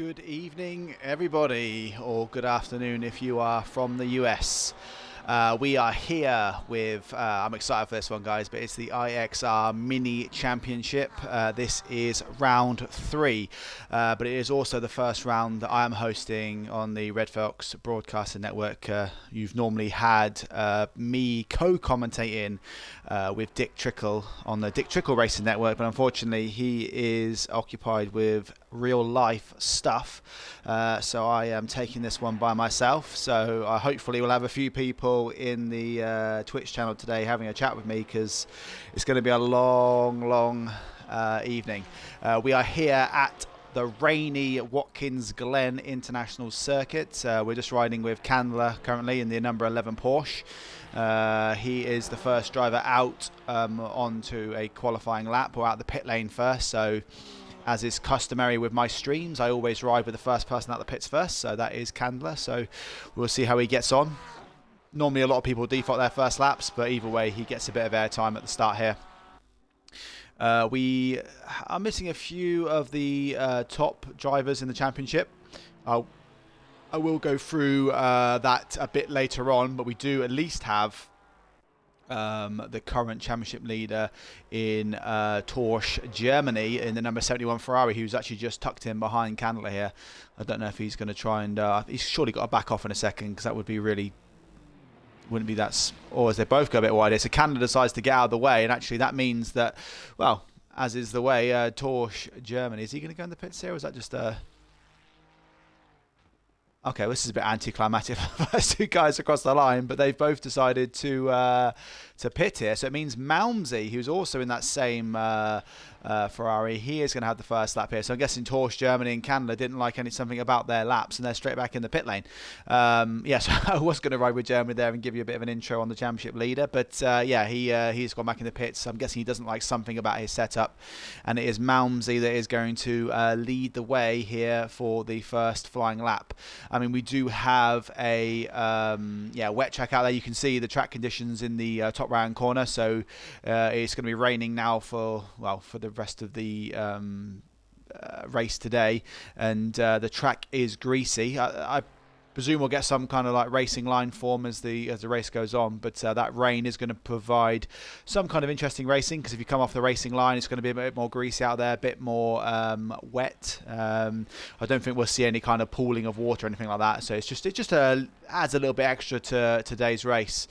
Good evening, everybody, or good afternoon if you are from the US. We are here with, I'm excited for this one, guys, but it's the IXR Mini Championship. This is round 3, but it is also the first round that I am hosting on the Red Fox Broadcasting Network. You've normally had me co-commentating with Dick Trickle on the Dick Trickle Racing Network, but unfortunately he is occupied with real life stuff, so I am taking this one by myself. So hopefully we'll have a few people in the Twitch channel today having a chat with me, because it's going to be a long evening. We are here at the rainy Watkins Glen International Circuit. We're just riding with Candler currently in the number 11 Porsche. He is the first driver out onto a qualifying lap, or out the pit lane first. So as is customary with my streams, I always ride with the first person out the pits first, so that is Candler. So we'll see how he gets on. Normally a lot of people default their first laps, but either way he gets a bit of airtime at the start here. We are missing a few of the top drivers in the championship. I will go through that a bit later on, but we do at least have the current championship leader in Porsche Germany in the number 71 Ferrari, who's actually just tucked in behind Candler here. I don't know if he's going to try and he's surely got to back off in a second, because that would be really, wouldn't be that, or as they both go a bit wider. So Candler decides to get out of the way, and actually that means that, well, as is the way, Porsche Germany, is he going to go in the pits here, or is that just okay, well, this is a bit anticlimactic for those two guys across the line, but they've both decided to pit here. So it means Malmsey, who's also in that same Ferrari, he is going to have the first lap here. So I'm guessing Porsche Germany and Canada didn't like something about their laps, and they're straight back in the pit lane. Yes, I was going to ride with Germany there and give you a bit of an intro on the championship leader, but yeah, he's gone back in the pits. I'm guessing he doesn't like something about his setup, and it is Malmsey that is going to lead the way here for the first flying lap. I mean, we do have a wet track out there. You can see the track conditions in the top right-hand corner. So it's going to be raining now for the rest of the race today, and the track is greasy. I presume we'll get some kind of like racing line form as the race goes on, but that rain is going to provide some kind of interesting racing, because if you come off the racing line, it's going to be a bit more greasy out there, a bit more wet. I don't think we'll see any kind of pooling of water or anything like that, so it just adds a little bit extra to today's race.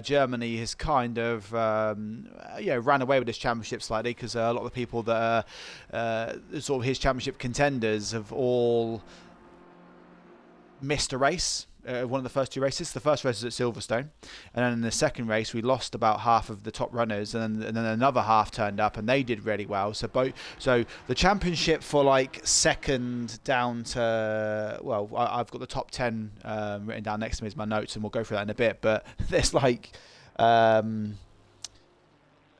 Germany has kind of ran away with this championship slightly, because a lot of the people that are sort of his championship contenders have all missed a race, one of the first two races. The first race was at Silverstone, and then in the second race we lost about half of the top runners, and then another half turned up and they did really well. So the championship for like second down to, well, I've got the top 10 written down next to me as my notes, and we'll go through that in a bit, but there's like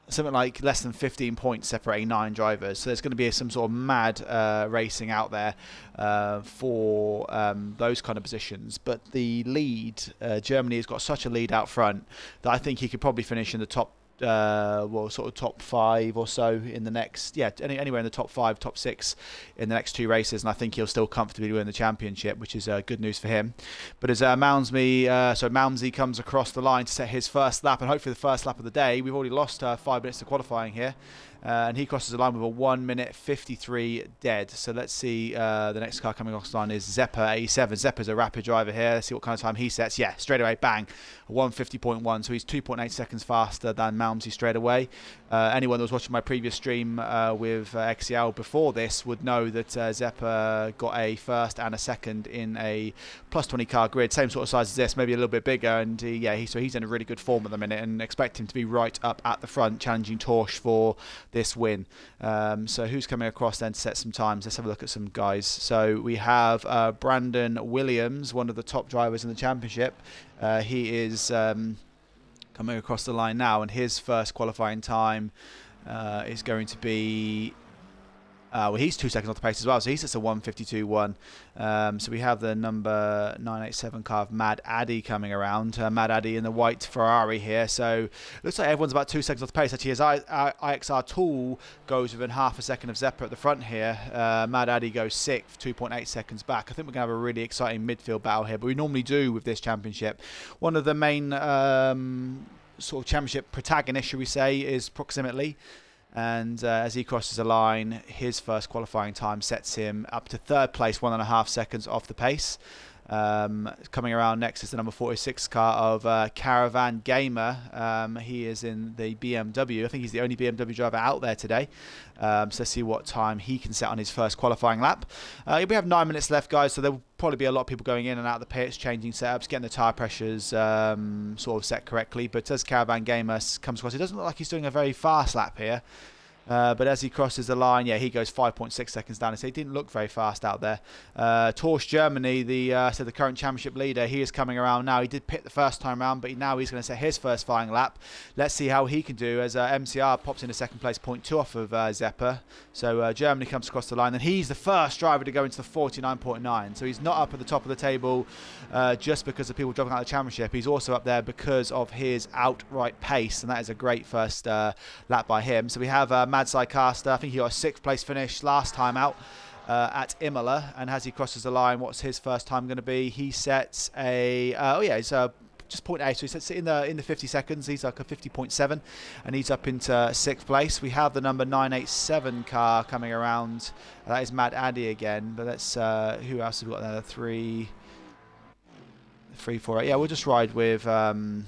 something like less than 15 points separating 9 drivers. So there's going to be some sort of mad racing out there for those kind of positions. But the lead, Germany has got such a lead out front that I think he could probably finish in the top, sort of top 5 or so in the next, anywhere in the top 5, top 6 in the next 2 races, and I think he'll still comfortably win the championship, which is good news for him. But as Malmsey comes across the line to set his first lap, and hopefully the first lap of the day, we've already lost 5 minutes to qualifying here. And he crosses the line with a 1 minute 53 dead. So let's see, the next car coming off the line is Zepper 87. Zepper's a rapid driver here. Let's see what kind of time he sets. Yeah, straight away, bang, 150.1. So he's 2.8 seconds faster than Malmsey straight away. Anyone that was watching my previous stream with XCL before this would know that Zepper got a first and a second in a plus 20 car grid, same sort of size as this, maybe a little bit bigger. And so he's in a really good form at the minute, and expect him to be right up at the front, challenging Porsche for this win. So who's coming across then to set some times? Let's have a look at some guys. So we have Brandon Williams, one of the top drivers in the championship. He is coming across the line now, and his first qualifying time is going to be Well, he's 2 seconds off the pace as well, so he sets a 1:52.1. So we have the number 987 car of Mad Addy coming around. Mad Addy in the white Ferrari here. So looks like everyone's about 2 seconds off the pace. Actually, as IXR Tool goes within half a second of Zeppa at the front here. Mad Addy goes 6th, 2.8 seconds back. I think we're going to have a really exciting midfield battle here, but we normally do with this championship. One of the main sort of championship protagonists, should we say, is proximity. And as he crosses the line, his first qualifying time sets him up to 3rd place, 1.5 seconds off the pace. Coming around next is the number 46 car of Caravan Gamer. He is in the BMW. I think he's the only BMW driver out there today. So let's see what time he can set on his first qualifying lap. We have 9 minutes left, guys, so there will probably be a lot of people going in and out of the pits, changing setups, getting the tyre pressures sort of set correctly. But as Caravan Gamer comes across, it doesn't look like he's doing a very fast lap here. But as he crosses the line, yeah, he goes 5.6 seconds down. So he didn't look very fast out there. Torsch Germany, the current championship leader, he is coming around now. He did pit the first time round, but now he's going to set his first flying lap. Let's see how he can do as MCR pops into 2nd place, 0.2 off of Zeppa. So Germany comes across the line, and he's the first driver to go into the 49.9. So he's not up at the top of the table just because of people dropping out of the championship. He's also up there because of his outright pace, and that is a great first lap by him. So we have Mad Sycaster. I think he got a 6th place finish last time out at Imola, and as he crosses the line, what's his first time going to be? He sets a it's just 0.8, so he sets it in the 50 seconds. He's like a 50.7, and he's up into 6th place. We have the number 987 car coming around. That is Mad Addy again, but that's who else have we got there? 3, 4, 8. Yeah, we'll just ride with Mad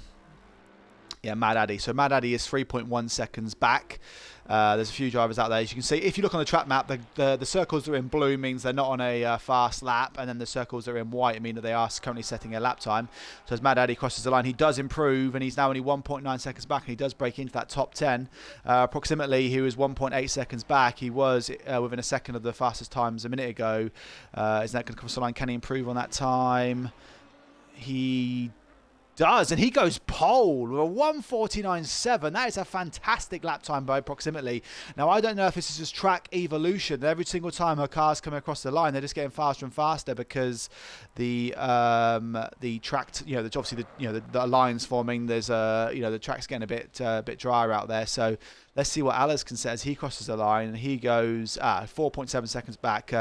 Addy. So Mad Addy is 3.1 seconds back. There's a few drivers out there. As you can see, if you look on the track map, the circles that are in blue means they're not on a fast lap, and then the circles that are in white mean that they are currently setting a lap time. So as Mad Addy crosses the line, he does improve, and he's now only 1.9 seconds back, and he does break into that top 10. Approximately, he was 1.8 seconds back. He was within a second of the fastest times a minute ago. Is that going to cross the line? Can he improve on that time? He does, and he goes pole with a 1:49.7. That is a fantastic lap time by Proximity. Now, I don't know if this is just track evolution. Every single time her cars come across the line, they're just getting faster and faster because the track, obviously the lines forming. There's the track's getting a bit drier out there. So let's see what Alice can set as he crosses the line, and he goes 4.7 seconds back.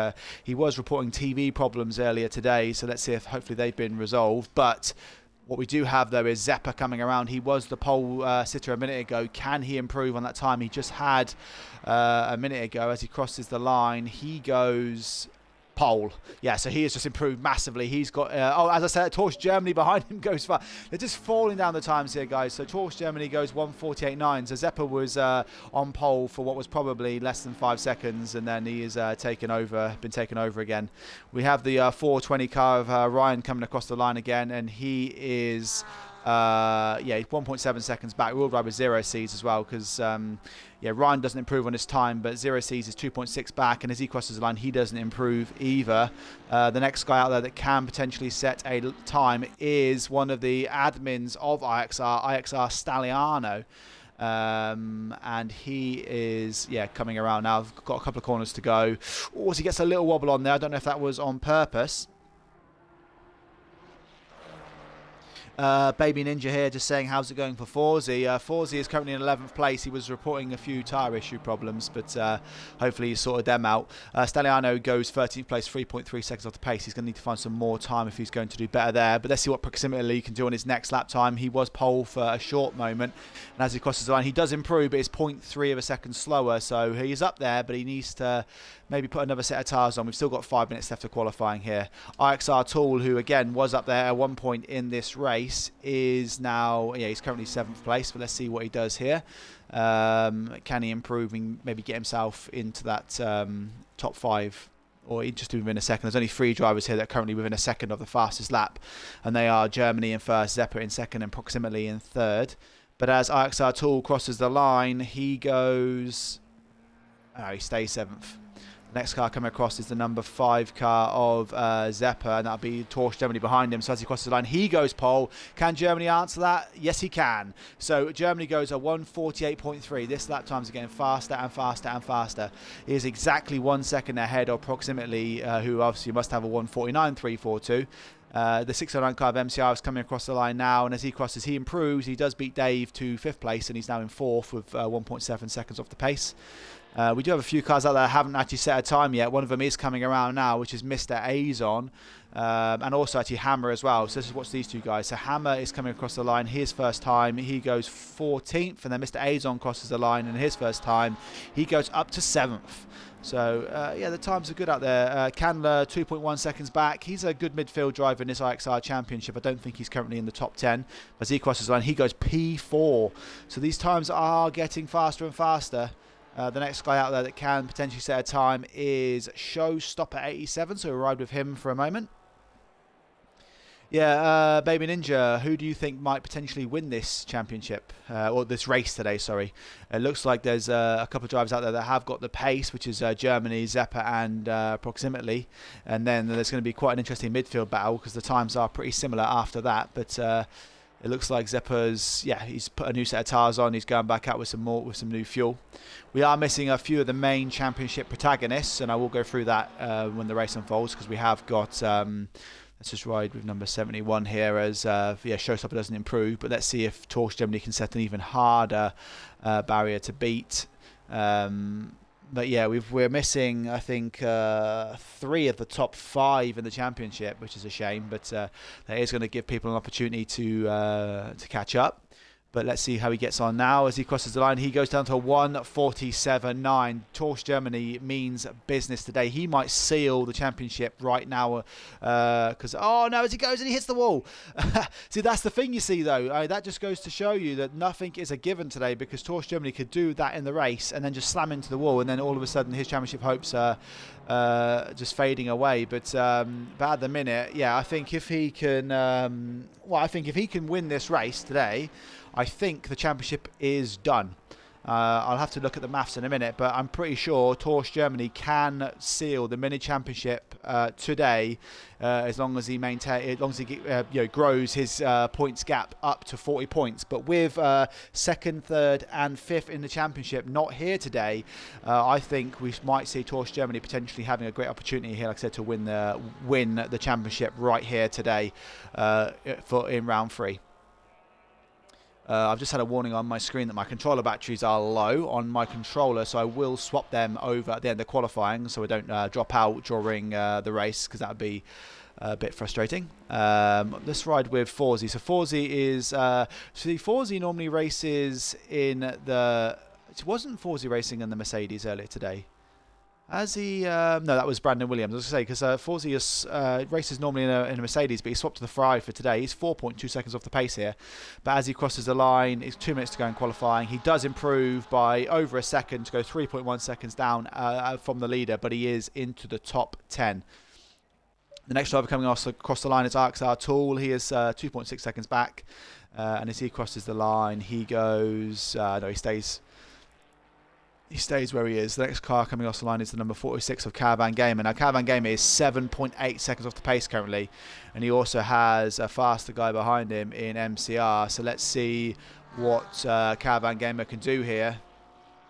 He was reporting TV problems earlier today, so let's see if hopefully they've been resolved. But what we do have, though, is Zeppa coming around. He was the pole sitter a minute ago. Can he improve on that time he just had a minute ago? As he crosses the line, he goes pole. Yeah, so he has just improved massively. He's got, as I said, Torsch Germany behind him goes far. They're just falling down the times here, guys. So Torsch Germany goes 1:48.9. So Zeppa was on pole for what was probably less than 5 seconds, and then he is been taken over again. We have the 420 car of Ryan coming across the line again, and he is 1.7 seconds back. We'll ride with 0 Cs as well because Ryan doesn't improve on his time, but 0 Cs is 2.6 back, and as he crosses the line, he doesn't improve either. The next guy out there that can potentially set a time is one of the admins of IXR Stalliano. And he is coming around now. I've got a couple of corners to go. Oh, he gets a little wobble on there. I don't know if that was on purpose. Baby Ninja here just saying, how's it going for Forzy? Forzy is currently in 11th place. He was reporting a few tyre issue problems, but hopefully he sorted them out. Stalliano goes 13th place, 3.3 seconds off the pace. He's going to need to find some more time if he's going to do better there. But let's see what Proximity can do on his next lap time. He was pole for a short moment, and as he crosses the line, he does improve, but it's 0.3 of a second slower. So he's up there, but he needs to maybe put another set of tyres on. We've still got 5 minutes left of qualifying here. IXR Tool, who again was up there at one point in this race, is now, he's currently 7th place, but let's see what he does here. Can he improve and maybe get himself into that top 5, or just within a second? There's only 3 drivers here that are currently within a second of the fastest lap, and they are Germany in first, Zeppa in second, and Proximity in third. But as IXR Tool crosses the line, he goes, he stays 7th. Next car coming across is the number 5 car of Zeppa, and that'll be Torch Germany behind him. So as he crosses the line, he goes pole. Can Germany answer that? Yes, he can. So Germany goes a 1:48.3. This lap times are getting faster and faster and faster. He is exactly 1 second ahead of approximately, who obviously must have a 1:49.342. The 609 car of MCR is coming across the line now, and as he crosses, he improves. He does beat Dave to 5th place, and he's now in 4th with 1.7 seconds off the pace. We do have a few cars out there that haven't actually set a time yet. One of them is coming around now, which is Mr. Azon, and also actually Hammer as well. So let's just watch these two guys. So Hammer is coming across the line, his first time, he goes 14th, and then Mr. Azon crosses the line, and his first time, he goes up to 7th. So, yeah, the times are good out there. Candler, 2.1 seconds back. He's a good midfield driver in this IXR Championship. I don't think he's currently in the top 10. As he crosses the line, he goes P4. So these times are getting faster and faster. The next guy out there that can potentially set a time is Showstopper87, so we'll ride with him for a moment. Yeah, Baby Ninja, who do you think might potentially win this championship, or this race today, sorry? It looks like there's a couple of drivers out there that have got the pace, which is Germany, Zeppa and Proximately. And then there's going to be quite an interesting midfield battle because the times are pretty similar after that. But it looks like Zeppa's, yeah, he's put a new set of tyres on. He's going back out with some new fuel. We are missing a few of the main championship protagonists, and I will go through that when the race unfolds because we have got... let's just ride with number 71 here as Showstopper doesn't improve, but let's see if Torch Germany can set an even harder barrier to beat. But yeah, we're missing, I think, 3 of the top 5 in the championship, which is a shame, but that is going to give people an opportunity to catch up. But let's see how he gets on now. As he crosses the line, he goes down to 1:47.9. Torch Germany means business today. He might seal the championship right now. Because, oh no, as he goes and he hits the wall. See, that's the thing you see, though. That just goes to show you that nothing is a given today because Torch Germany could do that in the race and then just slam into the wall. And then all of a sudden his championship hopes are just fading away. But at the minute, yeah, I think if he can... I think if he can win this race today... I think the championship is done. I'll have to look at the maths in a minute, but I'm pretty sure Torch Germany can seal the mini championship today, as long as he grows his points gap up to 40 points. But with 2nd, 3rd, and 5th in the championship not here today, I think we might see Torch Germany potentially having a great opportunity here, like I said, to win the championship right here today in round 3. I've just had a warning on my screen that my controller batteries are low on my controller, so I will swap them over at the end of qualifying so I don't drop out during the race because that would be a bit frustrating. Let's ride with Forzy. So Forzy is... Forzy normally races in the... It wasn't Forzy racing in the Mercedes earlier today. As he... no, that was Brandon Williams. I was going to say, because Forzy races normally in a Mercedes, but he swapped to the Ferrari for today. He's 4.2 seconds off the pace here. But as he crosses the line, it's 2 minutes to go in qualifying. He does improve by over a second to go 3.1 seconds down from the leader, but he is into the top 10. The next driver coming across the line is IXR Tool. He is 2.6 seconds back. And as he crosses the line, he goes... no, he stays... He stays where he is. The next car coming off the line is the number 46 of Caravan Gamer. Now, Caravan Gamer is 7.8 seconds off the pace currently. And he also has a faster guy behind him in MCR. So let's see what Caravan Gamer can do here.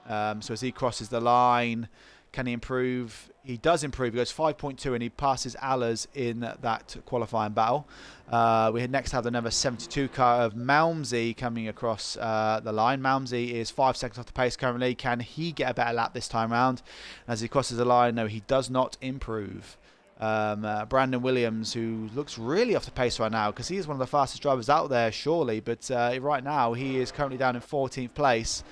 So as he crosses the line, can he improve? He does improve. He goes 5.2 and he passes Allers in that qualifying battle. We next have the number 72 car of Malmsey coming across the line. Malmsey is 5 seconds off the pace currently. Can he get a better lap this time round? As he crosses the line, no, he does not improve. Brandon Williams, who looks really off the pace right now because he is one of the fastest drivers out there, surely. But right now, he is currently down in 14th place.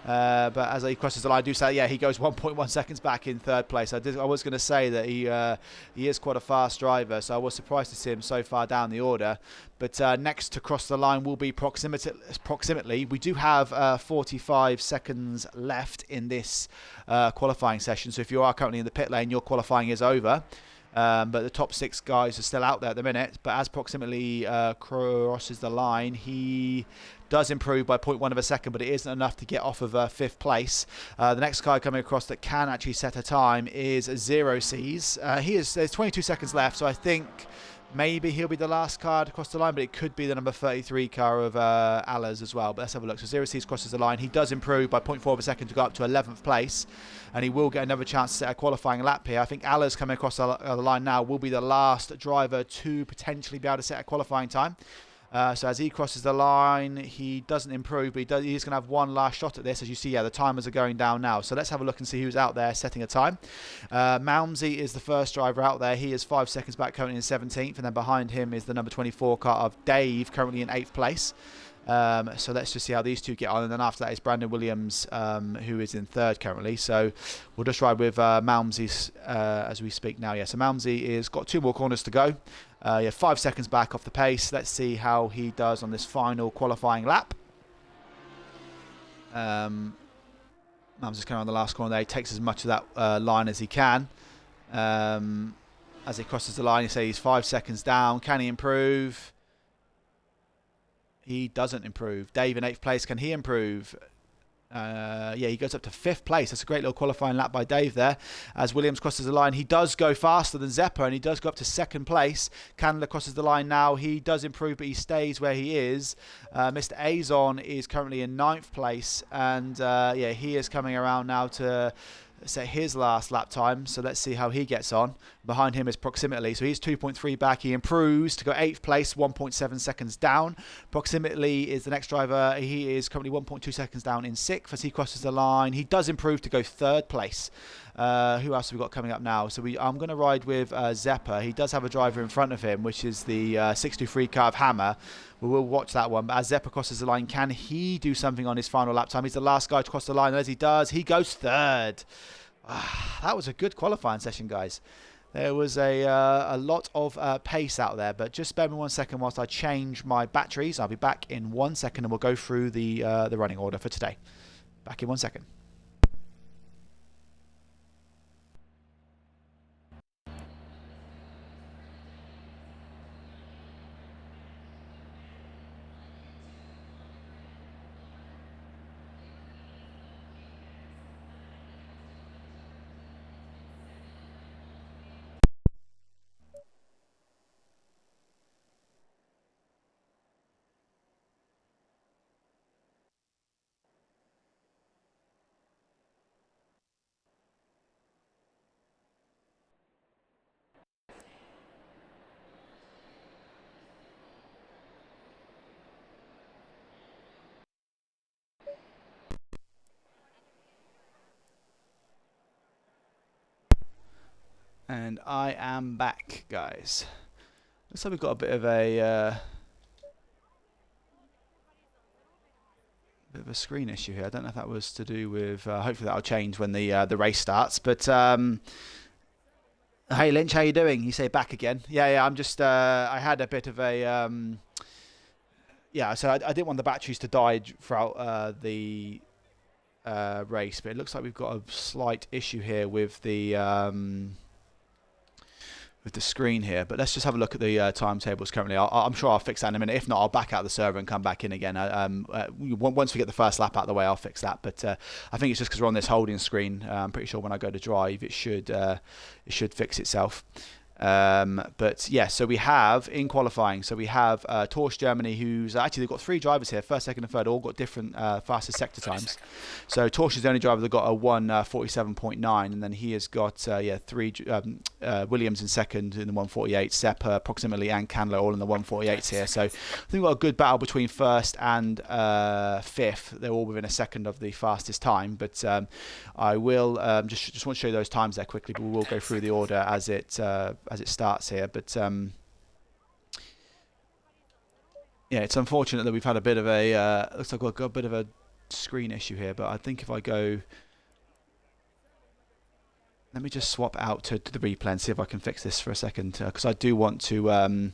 But as he crosses the line, I do say, yeah, he goes 1.1 seconds back in 3rd place. I was going to say that he is quite a fast driver, so I was surprised to see him so far down the order. But next to cross the line will be Proximately. We do have 45 seconds left in this qualifying session, so if you are currently in the pit lane, your qualifying is over. But the top 6 guys are still out there at the minute. But as proximately crosses the line, he does improve by 0.1 of a second, but it isn't enough to get off of 5th place. The next guy coming across that can actually set a time is Zero Seas. There's 22 seconds left, so I think maybe he'll be the last card across the line, but it could be the number 33 car of Allah's as well. But let's have a look. So Zero Seas crosses the line. He does improve by 0.4 of a second to go up to 11th place, and he will get another chance to set a qualifying lap here. I think Allah's coming across the line now will be the last driver to potentially be able to set a qualifying time. So as he crosses the line, he doesn't improve, but he's going to have one last shot at this. As you see, yeah, the timers are going down now. So let's have a look and see who's out there setting a time. Malmsey is the first driver out there. He is 5 seconds back, currently in 17th. And then behind him is the number 24 car of Dave, currently in 8th place. So let's just see how these two get on. And then after that is Brandon Williams, who is in 3rd currently. So we'll just ride with Malmsey as we speak now. Yeah, so Malmsey is got 2 more corners to go. 5 seconds back off the pace. Let's see how he does on this final qualifying lap. Malmsey's coming on the last corner there. He takes as much of that line as he can. As he crosses the line, you say he's 5 seconds down. Can he improve? He doesn't improve. Dave in 8th place. Can he improve? Yeah, he goes up to 5th place. That's a great little qualifying lap by Dave there. As Williams crosses the line, he does go faster than Zeppa, and he does go up to 2nd place. Candler crosses the line now. He does improve, but he stays where he is. Mr. Azon is currently in 9th place, and yeah, he is coming around now to set his last lap time. So let's see how he gets on. Behind him is Proximately. So he's 2.3 back. He improves to go 8th place, 1.7 seconds down. Proximately is the next driver. He is currently 1.2 seconds down in 6th as he crosses the line. He does improve to go 3rd place. Who else have we got coming up now? So I'm going to ride with Zeppa. He does have a driver in front of him, which is the 623 car of Hammer. We will watch that one. But as Zeppa crosses the line, can he do something on his final lap time? He's the last guy to cross the line. And as he does, he goes 3rd. That was a good qualifying session, guys. There was a lot of pace out there, but just spare me 1 second whilst I change my batteries. I'll be back in 1 second, and we'll go through the running order for today. Back in 1 second. And I am back, guys. Looks like we've got a bit of a screen issue here. I don't know if that was to do with. Hopefully that'll change when the race starts. But hey, Lynch, how you doing? You say back again? Yeah. I'm just. I had a bit of a. Yeah, so I didn't want the batteries to die throughout the race, but it looks like we've got a slight issue here with the screen here. But let's just have a look at the timetables currently. I'm sure I'll fix that in a minute. If not, I'll back out the server and come back in again. Once we get the first lap out of the way, I'll fix that. But I think it's just because we're on this holding screen. I'm pretty sure when I go to drive, it should fix itself. But yeah, so we have in qualifying, so we have Torch Germany, who's actually, they've got 3 drivers here, 1st, 2nd and 3rd, all got different fastest sector times. So Torch is the only driver that got a 1:47.9, and then he has got 3 Williams in 2nd in the 1:48, Sepp approximately, and Candler all in the 1:48s here. So I think we've got a good battle between 1st and 5th. They're all within a second of the fastest time, but I will just want to show you those times there quickly, but we will go through the order as it starts here. But yeah, it's unfortunate that we've had a bit of a looks like we've got a bit of a screen issue here, but I think if I go, let me just swap out to the replay and see if I can fix this for a second, because I do want to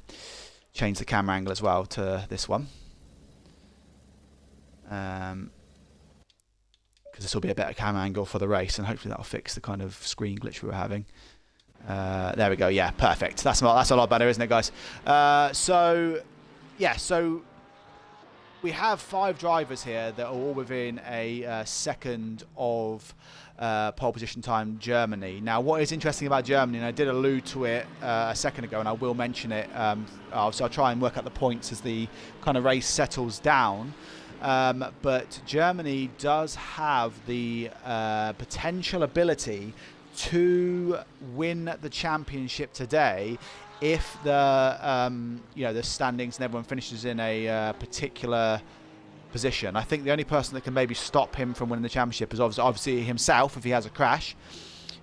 change the camera angle as well to this one, because this will be a better camera angle for the race, and hopefully that'll fix the kind of screen glitch we were having. There we go. Yeah, perfect. That's a lot better, isn't it, guys? So we have 5 drivers here that are all within a second of pole position time Germany. Now, what is interesting about Germany, and I did allude to it a second ago, and I will mention it, so I'll try and work out the points as the kind of race settles down. But Germany does have the potential ability to win the championship today if the standings and everyone finishes in a particular position. I think the only person that can maybe stop him from winning the championship is obviously himself if he has a crash.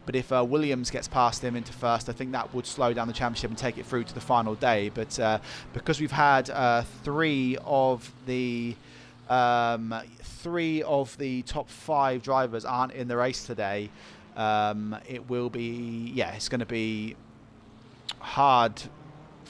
But if Williams gets past him into first, I think that would slow down the championship and take it through to the final day. But because we've had 3 of the top 5 drivers aren't in the race today, it will be, it's going to be hard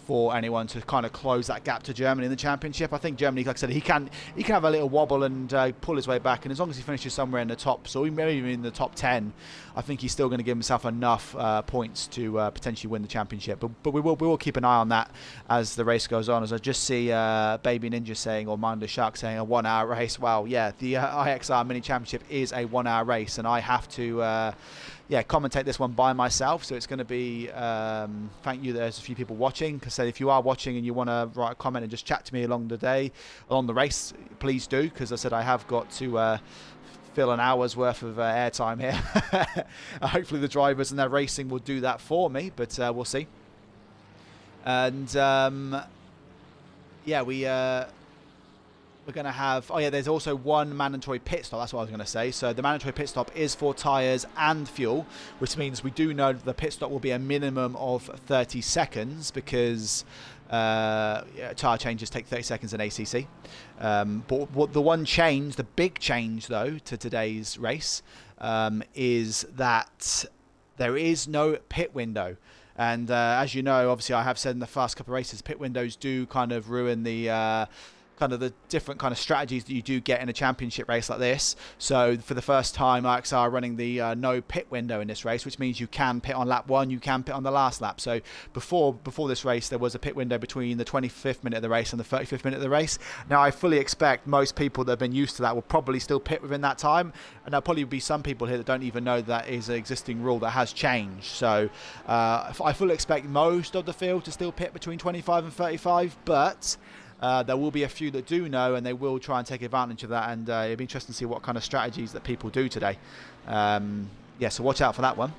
for anyone to kind of close that gap to Germany in the championship. I think Germany, like I said, he can have a little wobble and pull his way back, and as long as he finishes somewhere in the top, so maybe even in the top 10, I think he's still going to give himself enough points to potentially win the championship. But we will keep an eye on that as the race goes on. As I just see Baby Ninja saying, or Mindless Shark saying, a 1 hour race. Well, yeah, the IXR Mini Championship is a 1 hour race, and I have to commentate this one by myself, so it's going to be thank you. There's a few people watching, because if you are watching and you want to write a comment and just chat to me along the race, please do, because I said I have got to fill an hour's worth of airtime here. Hopefully the drivers and their racing will do that for me, but we'll see. And we're going to have, there's also 1 mandatory pit stop. That's what I was going to say. So the mandatory pit stop is for tyres and fuel, which means we do know that the pit stop will be a minimum of 30 seconds because tyre changes take 30 seconds in ACC. But what the big change though to today's race is that there is no pit window. And as you know, obviously I have said in the first couple of races, pit windows do kind of ruin the different kind of strategies that you do get in a championship race like this. So for the first time, IXR are running the no pit window in this race, which means you can pit on lap 1, you can pit on the last lap. So before this race, there was a pit window between the 25th minute of the race and the 35th minute of the race. Now I fully expect most people that have been used to that will probably still pit within that time, and there'll probably be some people here that don't even know that is an existing rule that has changed. So I fully expect most of the field to still pit between 25 and 35, but there will be a few that do know, and they will try and take advantage of that, and it'll be interesting to see what kind of strategies that people do today. So watch out for that one.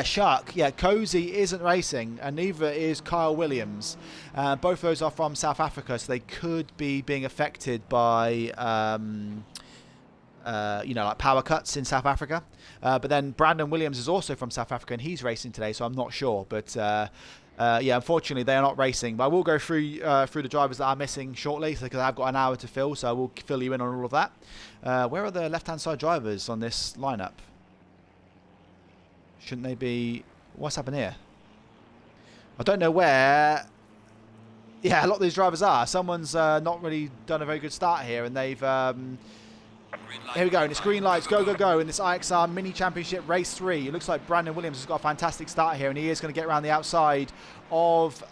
Shark. Yeah, Cozy isn't racing, and neither is Kyle Williams. Both of those are from South Africa, so they could be being affected by like power cuts in South Africa. But then Brandon Williams is also from South Africa, and he's racing today, so I'm not sure. But unfortunately, they are not racing. But I will go through the drivers that are missing shortly, because I've got an hour to fill, so I will fill you in on all of that. Where are the left-hand side drivers on this lineup? Shouldn't they be... What's happened here? I don't know where... Yeah, a lot of these drivers are. Someone's not really done a very good start here, and they've... Here we go, and it's green lights, go, go, go, in this IXR Mini Championship Race 3. It looks like Brandon Williams has got a fantastic start here, and he is going to get around the outside of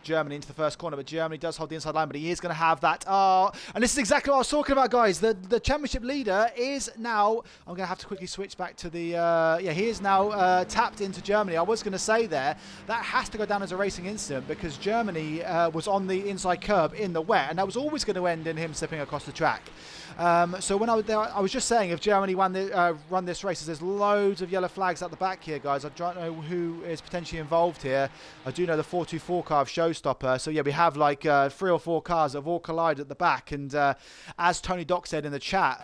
Germany into the first corner, but Germany does hold the inside line, but he is going to have that. And this is exactly what I was talking about, guys. The championship leader is now... I'm going to have to quickly switch back to the... he is now tapped into Germany. I was going to say there, that has to go down as a racing incident, because Germany was on the inside curb in the wet, and that was always going to end in him slipping across the track. So when I was there, I was just saying, if Germany run this race, there's loads of yellow flags at the back here, guys. I don't know who is potentially involved here. I do know the 424 car of Showstopper. So yeah, we have like 3 or 4 cars that have all collided at the back. And as Tony Doc said in the chat,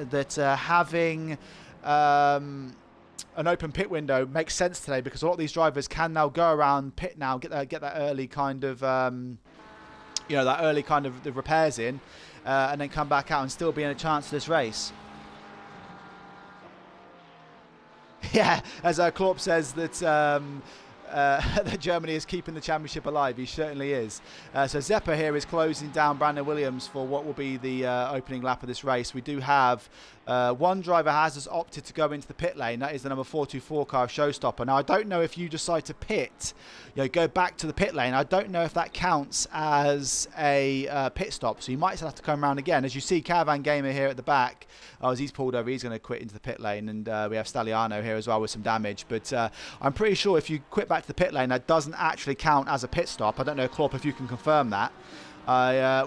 that having an open pit window makes sense today, because a lot of these drivers can now go around pit now, get that early kind of that early kind of the repairs in. And then come back out and still be in a chance for this race. Yeah, as Clarp says that that Germany is keeping the championship alive. He certainly is. So Zepper here is closing down Brandon Williams for what will be the opening lap of this race. We do have one driver has opted to go into the pit lane. That is the number 424 car of Showstopper. Now, I don't know if you decide to pit, go back to the pit lane. I don't know if that counts as a pit stop. So you might still have to come around again. As you see, Caravan Gamer here at the back, as he's pulled over, he's going to quit into the pit lane. And we have Staliano here as well with some damage. But I'm pretty sure if you quit back to the pit lane, that doesn't actually count as a pit stop. I don't know, Klopp, if you can confirm that.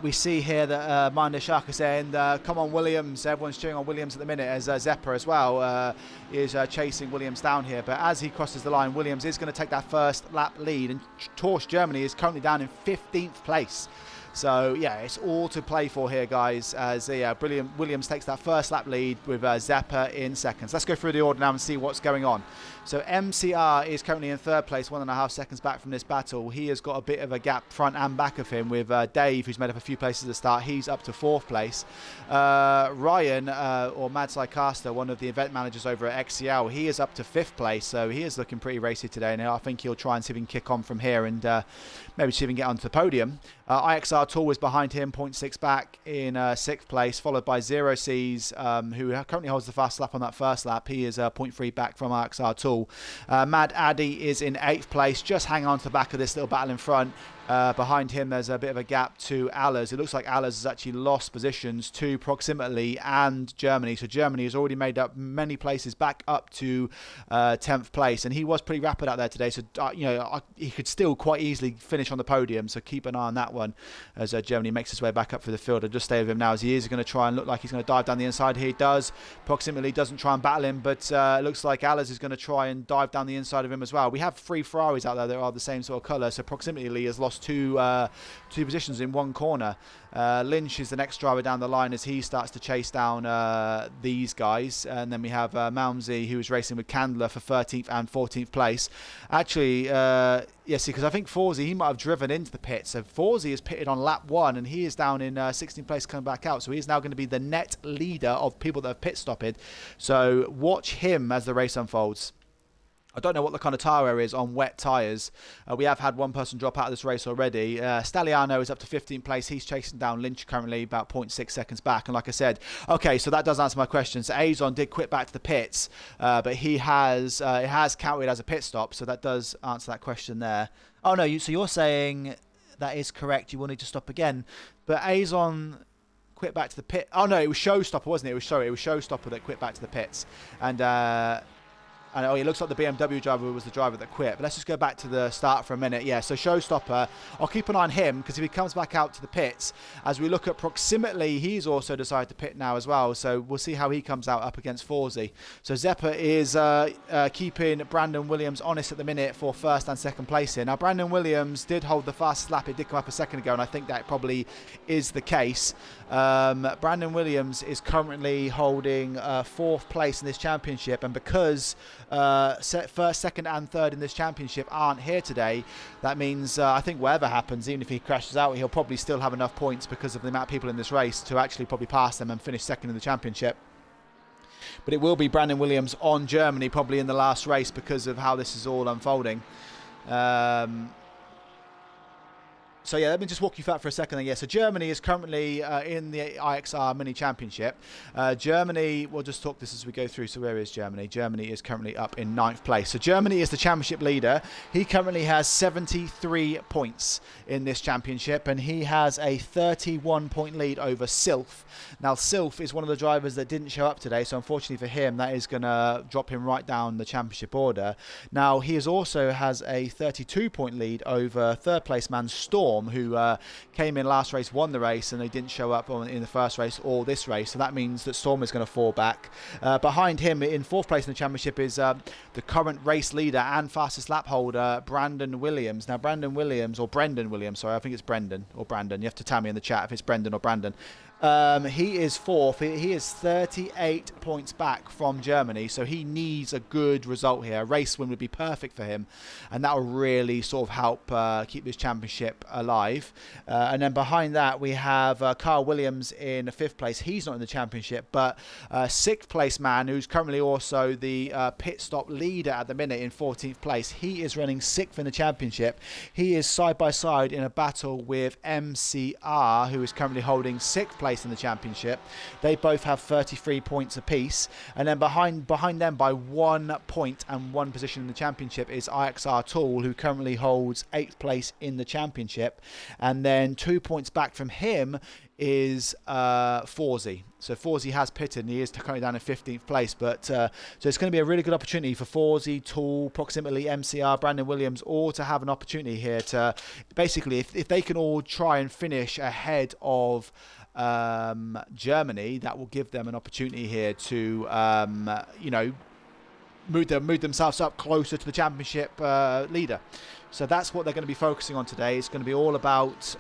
We see here that Minder Shark is saying, come on Williams. Everyone's cheering on Williams at the minute, as Zepper as well is chasing Williams down here. But as he crosses the line, Williams is going to take that first lap lead, and Torch Germany is currently down in 15th place. So, yeah, it's all to play for here, guys, as brilliant Williams takes that first lap lead with Zepper in seconds. Let's go through the order now and see what's going on. So MCR is currently in third place, 1.5 seconds back from this battle. He has got a bit of a gap front and back of him with Dave, who's made up a few places at the start. He's up to fourth place. Ryan, or Mad Caster, one of the event managers over at XCL, he is up to fifth place. So he is looking pretty racy today. And I think he'll try and see if he can kick on from here and maybe see if he can get onto the podium. IXR Tool is behind him, 0.6 back in sixth place, followed by Zero C's, who currently holds the fast lap on that first lap. He is 0.3 back from IXR Tool. Mad Addy is in 8th place, just hanging on to the back of this little battle in front. Behind him, there's a bit of a gap to Allers. It looks like Allers has actually lost positions to Proximately and Germany. So Germany has already made up many places back up to 10th place. And he was pretty rapid out there today. So, he could still quite easily finish on the podium. So keep an eye on that one as Germany makes his way back up through the field. I'll just stay with him now as he is going to try and look like he's going to dive down the inside. He does. Proximately doesn't try and battle him, but it looks like Allers is going to try and dive down the inside of him as well. We have 3 Ferraris out there that are the same sort of colour. So Proximately has lost two positions in one corner. Lynch is the next driver down the line as he starts to chase down these guys, and then we have Malmsey, who is racing with Candler for 13th and 14th place. Actually, yes, because I think Forsey, he might have driven into the pit. So Forsey is pitted on lap 1 and he is down in 16th place coming back out. So he's now going to be the net leader of people that have pit stopped. So watch him as the race unfolds. I don't know what the kind of tyre wear is on wet tyres. We have had one person drop out of this race already. Staliano is up to 15th place. He's chasing down Lynch currently, about 0.6 seconds back. And like I said, okay, so that does answer my question. So Azon did quit back to the pits, but he has it has counted as a pit stop. So that does answer that question there. Oh no, so you're saying that is correct. You will need to stop again, but Azon quit back to the pit. Oh no, it was Showstopper, wasn't it? It was Showstopper that quit back to the pits, and it looks like the BMW driver was the driver that quit. But let's just go back to the start for a minute. Yeah, so Showstopper, I'll keep an eye on him because if he comes back out to the pits, as we look at Proximately, he's also decided to pit now as well. So we'll see how he comes out up against Forsey. So Zepper is keeping Brandon Williams honest at the minute for first and second place here. Now, Brandon Williams did hold the fastest lap. It did come up a second ago, and I think that probably is the case. Brandon Williams is currently holding 4th place in this championship, and because first, second and third in this championship aren't here today, that means I think whatever happens, even if he crashes out, he'll probably still have enough points because of the amount of people in this race to actually probably pass them and finish second in the championship. But it will be Brandon Williams on Germany probably in the last race because of how this is all unfolding. So yeah, let me just walk you through that for a second. Yeah, so Germany is currently in the IXR Mini Championship. Germany, we'll just talk this as we go through. So where is Germany? Germany is currently up in 9th place. So Germany is the championship leader. He currently has 73 points in this championship, and he has a 31-point lead over Sylph. Now, Sylph is one of the drivers that didn't show up today, so unfortunately for him, that is going to drop him right down the championship order. Now, he also has a 32-point lead over third place man Storm, who came in last race, won the race, and they didn't show up in the first race or this race. So that means that Storm is going to fall back. Behind him, in 4th place in the championship, is the current race leader and fastest lap holder, Brandon Williams. Now, Brendan Williams, sorry, I think it's Brendan or Brandon. You have to tell me in the chat if it's Brendan or Brandon. He is fourth. He is 38 points back from Germany, so he needs a good result here. A race win would be perfect for him, and that will really sort of help keep this championship alive. And then behind that, we have Carl Williams in fifth place. He's not in the championship, but sixth place man, who's currently also the pit stop leader at the minute in 14th place. He is running sixth in the championship. He is side by side in a battle with MCR, who is currently holding sixth place in the championship. They both have 33 points apiece, and then behind them by 1 point and 1 position in the championship is IXR Tool, who currently holds 8th place in the championship, and then 2 points back from him is Forzy. So Forzy has pitted and he is currently down in 15th place, but so it's going to be a really good opportunity for Forzy, Tool, Proximately, MCR, Brandon Williams, all to have an opportunity here to basically, if they can all try and finish ahead of Germany, that will give them an opportunity here to move themselves up closer to the championship leader. So that's what they're going to be focusing on today. It's going to be all about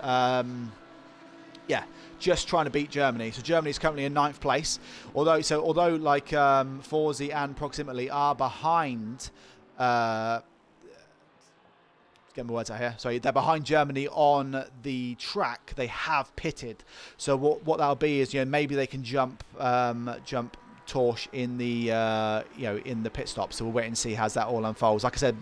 just trying to beat Germany. So Germany is currently in 9th place, although like Forzy and Proximately are behind get my words out here. Sorry, they're behind Germany on the track. They have pitted, so what that'll be is, maybe they can jump Torsch in the in the pit stop. So we'll wait and see how that all unfolds. Like I said,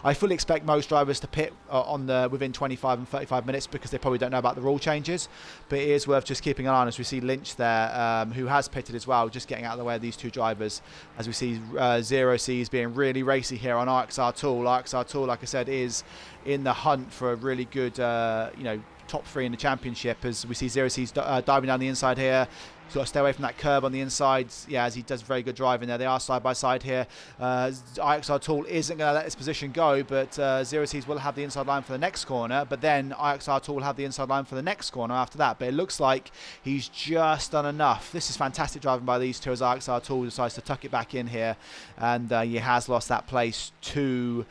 I fully expect most drivers to pit within 25 and 35 minutes because they probably don't know about the rule changes. But it is worth just keeping an eye on, as we see Lynch there, who has pitted as well, just getting out of the way of these two drivers. As we see Zero C's being really racy here on IXR Tool. IXR Tool, like I said, is in the hunt for a really good top 3 in the championship, as we see Zero C's diving down the inside here. He's got to stay away from that curb on the inside, as he does very good driving there. They are side by side here. IXR Tool isn't going to let his position go, but Zero C's will have the inside line for the next corner, but then IXR Tool will have the inside line for the next corner after that. But it looks like he's just done enough. This is fantastic driving by these two, as IXR Tool decides to tuck it back in here, and he has lost that place to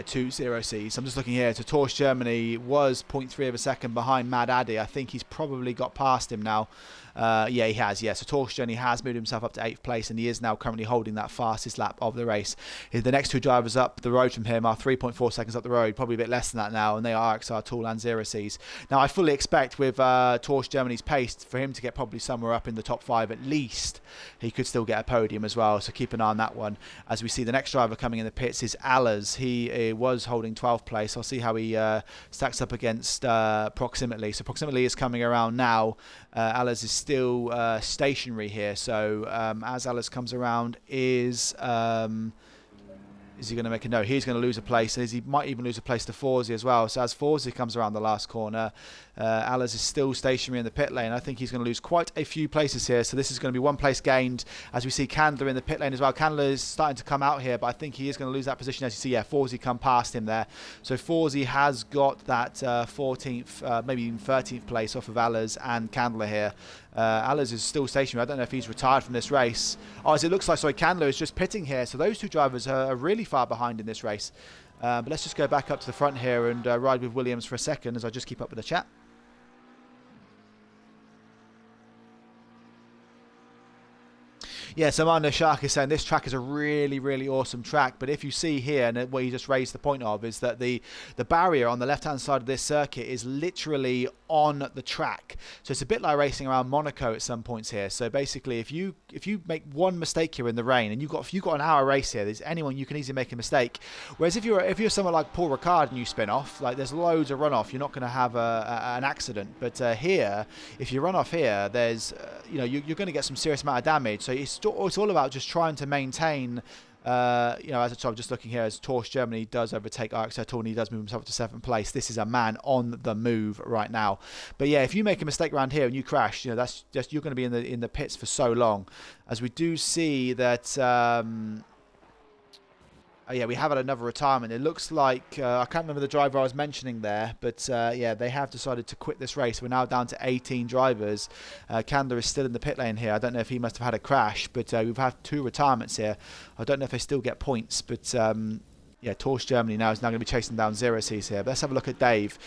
to Zero C's. So I'm just looking here to Torsch Germany, was 0.3 of a second behind Mad Addy. I think he's probably got past him now. He has. So Torsch Germany has moved himself up to 8th place, and he is now currently holding that fastest lap of the race. The next two drivers up the road from him are 3.4 seconds up the road, probably a bit less than that now, and they are IXR Tool and Zero C's. Now I fully expect with Torsch Germany's pace for him to get probably somewhere up in the top 5 at least. He could still get a podium as well, so keep an eye on that one. As we see the next driver coming in the pits is Allers. He was holding 12th place. I'll see how he stacks up against Proximately. So Proximately is coming around now. Allers is still stationary here. So as Allers comes around, is he going to make a no? He's going to lose a place. He might even lose a place to Forzy as well. So as Forzy comes around the last corner, Allers is still stationary in the pit lane. I think he's going to lose quite a few places here. So this is going to be 1 place gained. As we see Candler in the pit lane as well. Candler is starting to come out here, but I think he is going to lose that position. As you see, Forzy come past him there. So Forzy has got that 14th, maybe even 13th place off of Allers and Candler here. Allers is still stationary. I don't know if he's retired from this race. As it looks like, Candler is just pitting here. So those two drivers are really far behind in this race. But let's just go back up to the front here and ride with Williams for a second as I just keep up with the chat. So Amanda Shark is saying this track is a really, really awesome track. But if you see here, and what you just raised the point of, is that the barrier on the left-hand side of this circuit is literally on the track. So it's a bit like racing around Monaco at some points here. So basically, if you make one mistake here in the rain, and if you've got an hour race here, there's anyone you can easily make a mistake. Whereas if you're someone like Paul Ricard and you spin off, like there's loads of runoff, you're not going to have an accident. But here, if you run off here, there's you're going to get some serious amount of damage. So it's all about just trying to maintain. As I'm just looking here, as Torsch Germany does overtake IXR Tool, and he does move himself to 7th place. This is a man on the move right now. But if you make a mistake around here and you crash, that's just, you're going to be in the pits for so long. As we do see that. We have had another retirement. It looks like, I can't remember the driver I was mentioning there, but they have decided to quit this race. We're now down to 18 drivers. Candler is still in the pit lane here. I don't know if he must have had a crash, but we've had 2 retirements here. I don't know if they still get points, but Yeah, Torch Germany now is now going to be chasing down Zero C's here. But let's have a look at Dave.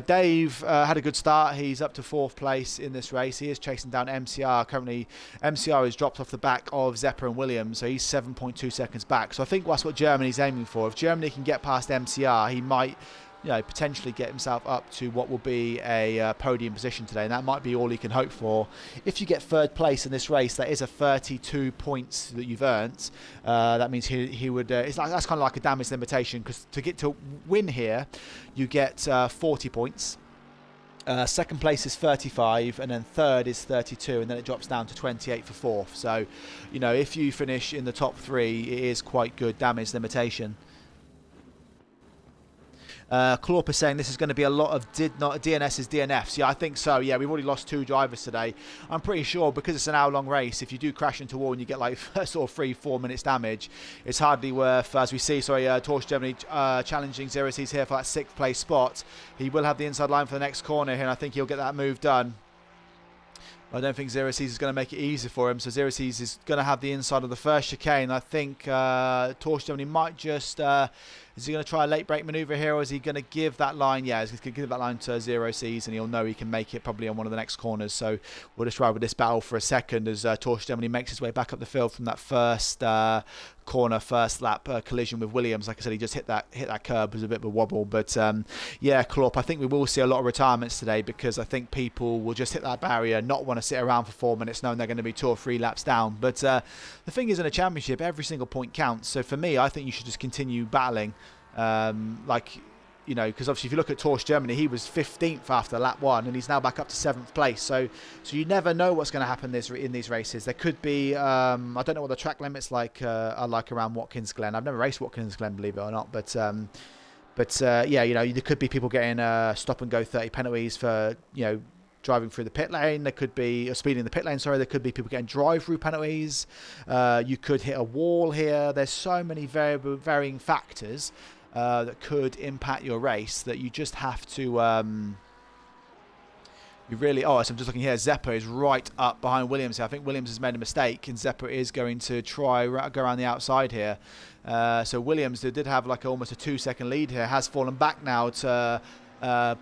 Dave had a good start. He's up to 4th place in this race. He is chasing down MCR. Currently, MCR has dropped off the back of Zepper and Williams, so he's 7.2 seconds back. So I think that's what Germany's aiming for. If Germany can get past MCR, he might, potentially get himself up to what will be a podium position today, and that might be all he can hope for. If you get 3rd place in this race, that is a 32 points that you've earned. That means he would. That's kind of like a damage limitation, because to get to win here, you get 40 points. 2nd place is 35, and then 3rd is 32, and then it drops down to 28 for 4th. So, if you finish in the top 3, it is quite good damage limitation. Klorp is saying this is going to be a lot of DNS's DNFs. Yeah, I think so. Yeah, we've already lost 2 drivers today. I'm pretty sure, because it's an hour-long race, if you do crash into a wall and you get like sort of 3-4 minutes damage, it's hardly worth, as we see, Torch Germany challenging Zero C's here for that 6th place spot. He will have the inside line for the next corner here, and I think he'll get that move done. I don't think Zero C's is going to make it easy for him, so Zero C's is going to have the inside of the first chicane. I think Torch Germany might just... is he going to try a late brake manoeuvre here, or is he going to give that line? Yeah, he's going to give that line to Zero C's, and he'll know he can make it probably on one of the next corners. So we'll just ride with this battle for a second as Torch Germany makes his way back up the field from that first corner, first lap collision with Williams. Like I said, he just hit that curb. It was a bit of a wobble, but yeah, Klopp, I think we will see a lot of retirements today, because I think people will just hit that barrier, not want to sit around for 4 minutes knowing they're going to be 2 or 3 laps down. But the thing is, in a championship, every single point counts. So for me, I think you should just continue battling. Because obviously if you look at Torch Germany, he was 15th after lap 1, and he's now back up to 7th place. So you never know what's going to happen in these races. There could be, I don't know what the track limits are like around Watkins Glen. I've never raced Watkins Glen, believe it or not, but yeah, there could be people getting stop and go 30 penalties for driving through the pit lane. There could be speeding in the pit lane. Sorry, there could be people getting drive-through penalties. You could hit a wall here. There's so many varying factors that could impact your race that you just have to. So I'm just looking here. Zepper is right up behind Williams here. I think Williams has made a mistake, and Zepper is going to try go around the outside here. So Williams, who did have like almost a 2-second lead here, has fallen back now to. That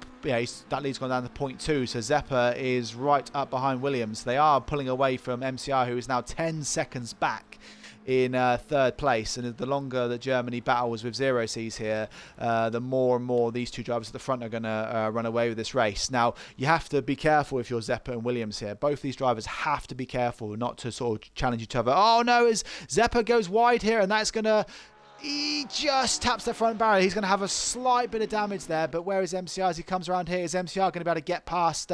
lead's gone down to 0.2, so Zepper is right up behind Williams. They are pulling away from MCR, who is now 10 seconds back in 3rd place, and the longer that Germany battles with Zero C's here, the more and more these 2 drivers at the front are going to run away with this race. Now, you have to be careful if you're Zepper and Williams here. Both these drivers have to be careful not to sort of challenge each other. Oh no, as Zepper goes wide here, and that's going to... He just taps the front barrier. He's going to have a slight bit of damage there, but where is MCR as he comes around here? Is MCR going to be able to get past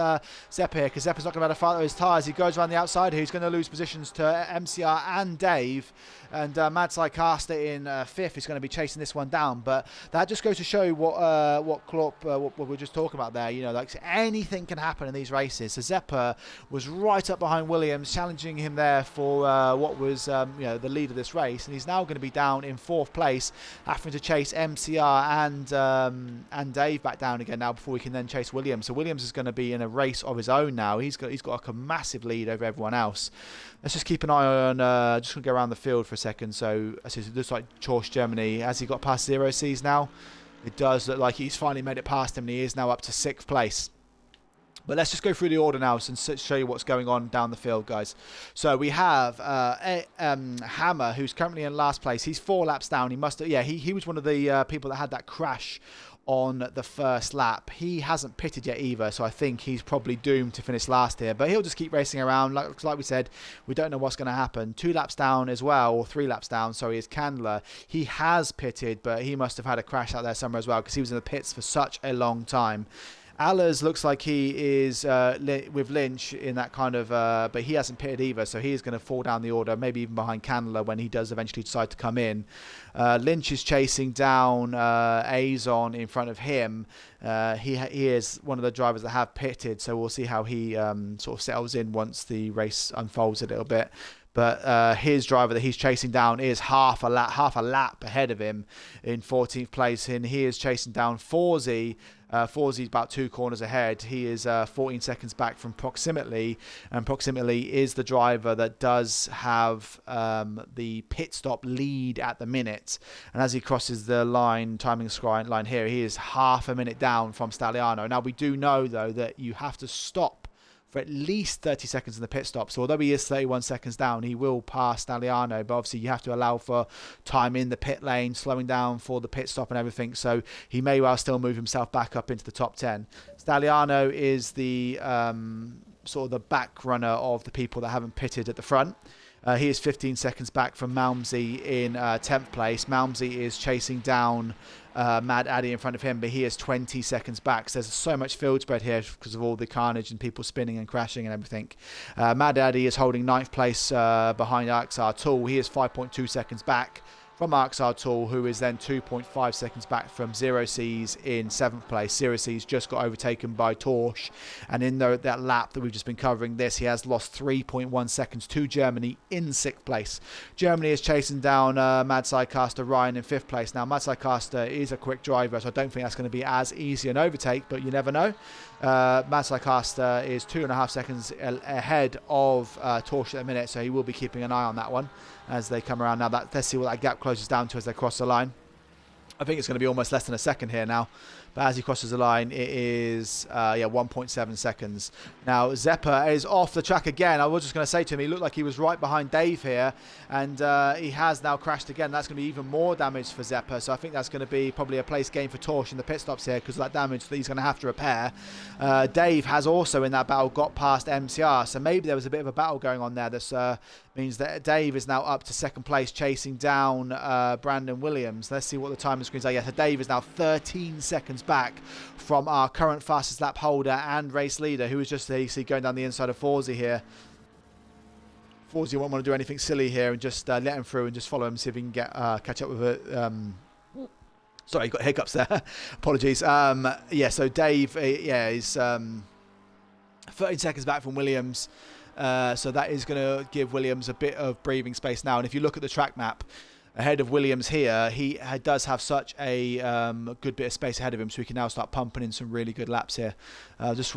Zepper here? Because Zepper's not going to be able to fight those tyres. He goes around the outside here. He's going to lose positions to MCR and Dave. And Madsai Caster in 5th is going to be chasing this one down. But that just goes to show what Klopp, what we were just talking about there. Like anything can happen in these races. So Zepper was right up behind Williams, challenging him there for what was the lead of this race. And he's now going to be down in 4th place, having to chase MCR and Dave back down again now before we can then chase Williams. So Williams is going to be in a race of his own now. He's got like a massive lead over everyone else. Let's just keep an eye on. Just going to go around the field for a second. So it looks like Torch Germany. Has he got past Zero C's now? It does look like he's finally made it past him, and he is now up to 6th place. But let's just go through the order now and show you what's going on down the field, guys. So we have Hammer, who's currently in last place. He's 4 laps down. He must have, he was one of the people that had that crash on the first lap. He hasn't pitted yet either, so I think he's probably doomed to finish last here. But he'll just keep racing around. Like we said, we don't know what's going to happen. 2 laps down as well, or 3 laps down, sorry, is Candler. He has pitted, but he must have had a crash out there somewhere as well, because he was in the pits for such a long time. Allers looks like he is with Lynch in that kind of, but he hasn't pitted either, so he is going to fall down the order, maybe even behind Candler when he does eventually decide to come in. Lynch is chasing down Azon in front of him. He is one of the drivers that have pitted, so we'll see how he sort of settles in once the race unfolds a little bit. But his driver that he's chasing down is half a lap ahead of him in 14th place, and he is chasing down Forzy. Forzy's about 2 corners ahead. He is 14 seconds back from Proximately, and Proximately is the driver that does have the pit stop lead at the minute. And as he crosses the line, timing line here, he is half a minute down from Staliano. Now, we do know, though, that you have to stop for at least 30 seconds in the pit stop. So although he is 31 seconds down, he will pass Staliano, but obviously you have to allow for time in the pit lane, slowing down for the pit stop and everything. So he may well still move himself back up into the top 10. Staliano is the sort of the back runner of the people that haven't pitted at the front. He is 15 seconds back from Malmsey in 10th place. Malmsey is chasing down Mad Addy in front of him, but he is 20 seconds back. So there's so much field spread here because of all the carnage and people spinning and crashing and everything. Mad Addy is holding 9th place behind IXR Tool. He is 5.2 seconds back from IXR Tool, who is then 2.5 seconds back from Zero C's in 7th place. Zero C's just got overtaken by Torsch, and in that lap that we've just been covering this, he has lost 3.1 seconds to Germany in 6th place. Germany is chasing down Mad Sidecaster Ryan in 5th place. Now, Mad Sidecaster is a quick driver, so I don't think that's going to be as easy an overtake, but you never know. Mad Sidecaster is 2.5 seconds ahead of Torsch at the minute, so he will be keeping an eye on that one as they come around. Now, let's see what that gap closes down to as they cross the line. I think it's going to be almost less than a second here now. But as he crosses the line, it is 1.7 seconds. Now, Zepper is off the track again. I was just going to say to him, he looked like he was right behind Dave here. And he has now crashed again. That's going to be even more damage for Zepper. So I think that's going to be probably a place gain for Torsch in the pit stops here because of that damage that he's going to have to repair. Dave has also in that battle got past MCR. So maybe there was a bit of a battle going on there. This means that Dave is now up to 2nd place, chasing down Brandon Williams. Let's see what the time screens are. Yeah, so Dave is now 13 seconds back from our current fastest lap holder and race leader, who is just going down the inside of Forzy here. Forzy won't want to do anything silly here and just let him through and just follow him, see if he can get catch up with it. Sorry, got hiccups there. Apologies. So Dave is 13 seconds back from Williams. So that is going to give Williams a bit of breathing space now. And if you look at the track map, ahead of Williams here, he does have such a good bit of space ahead of him, so he can now start pumping in some really good laps here. It looks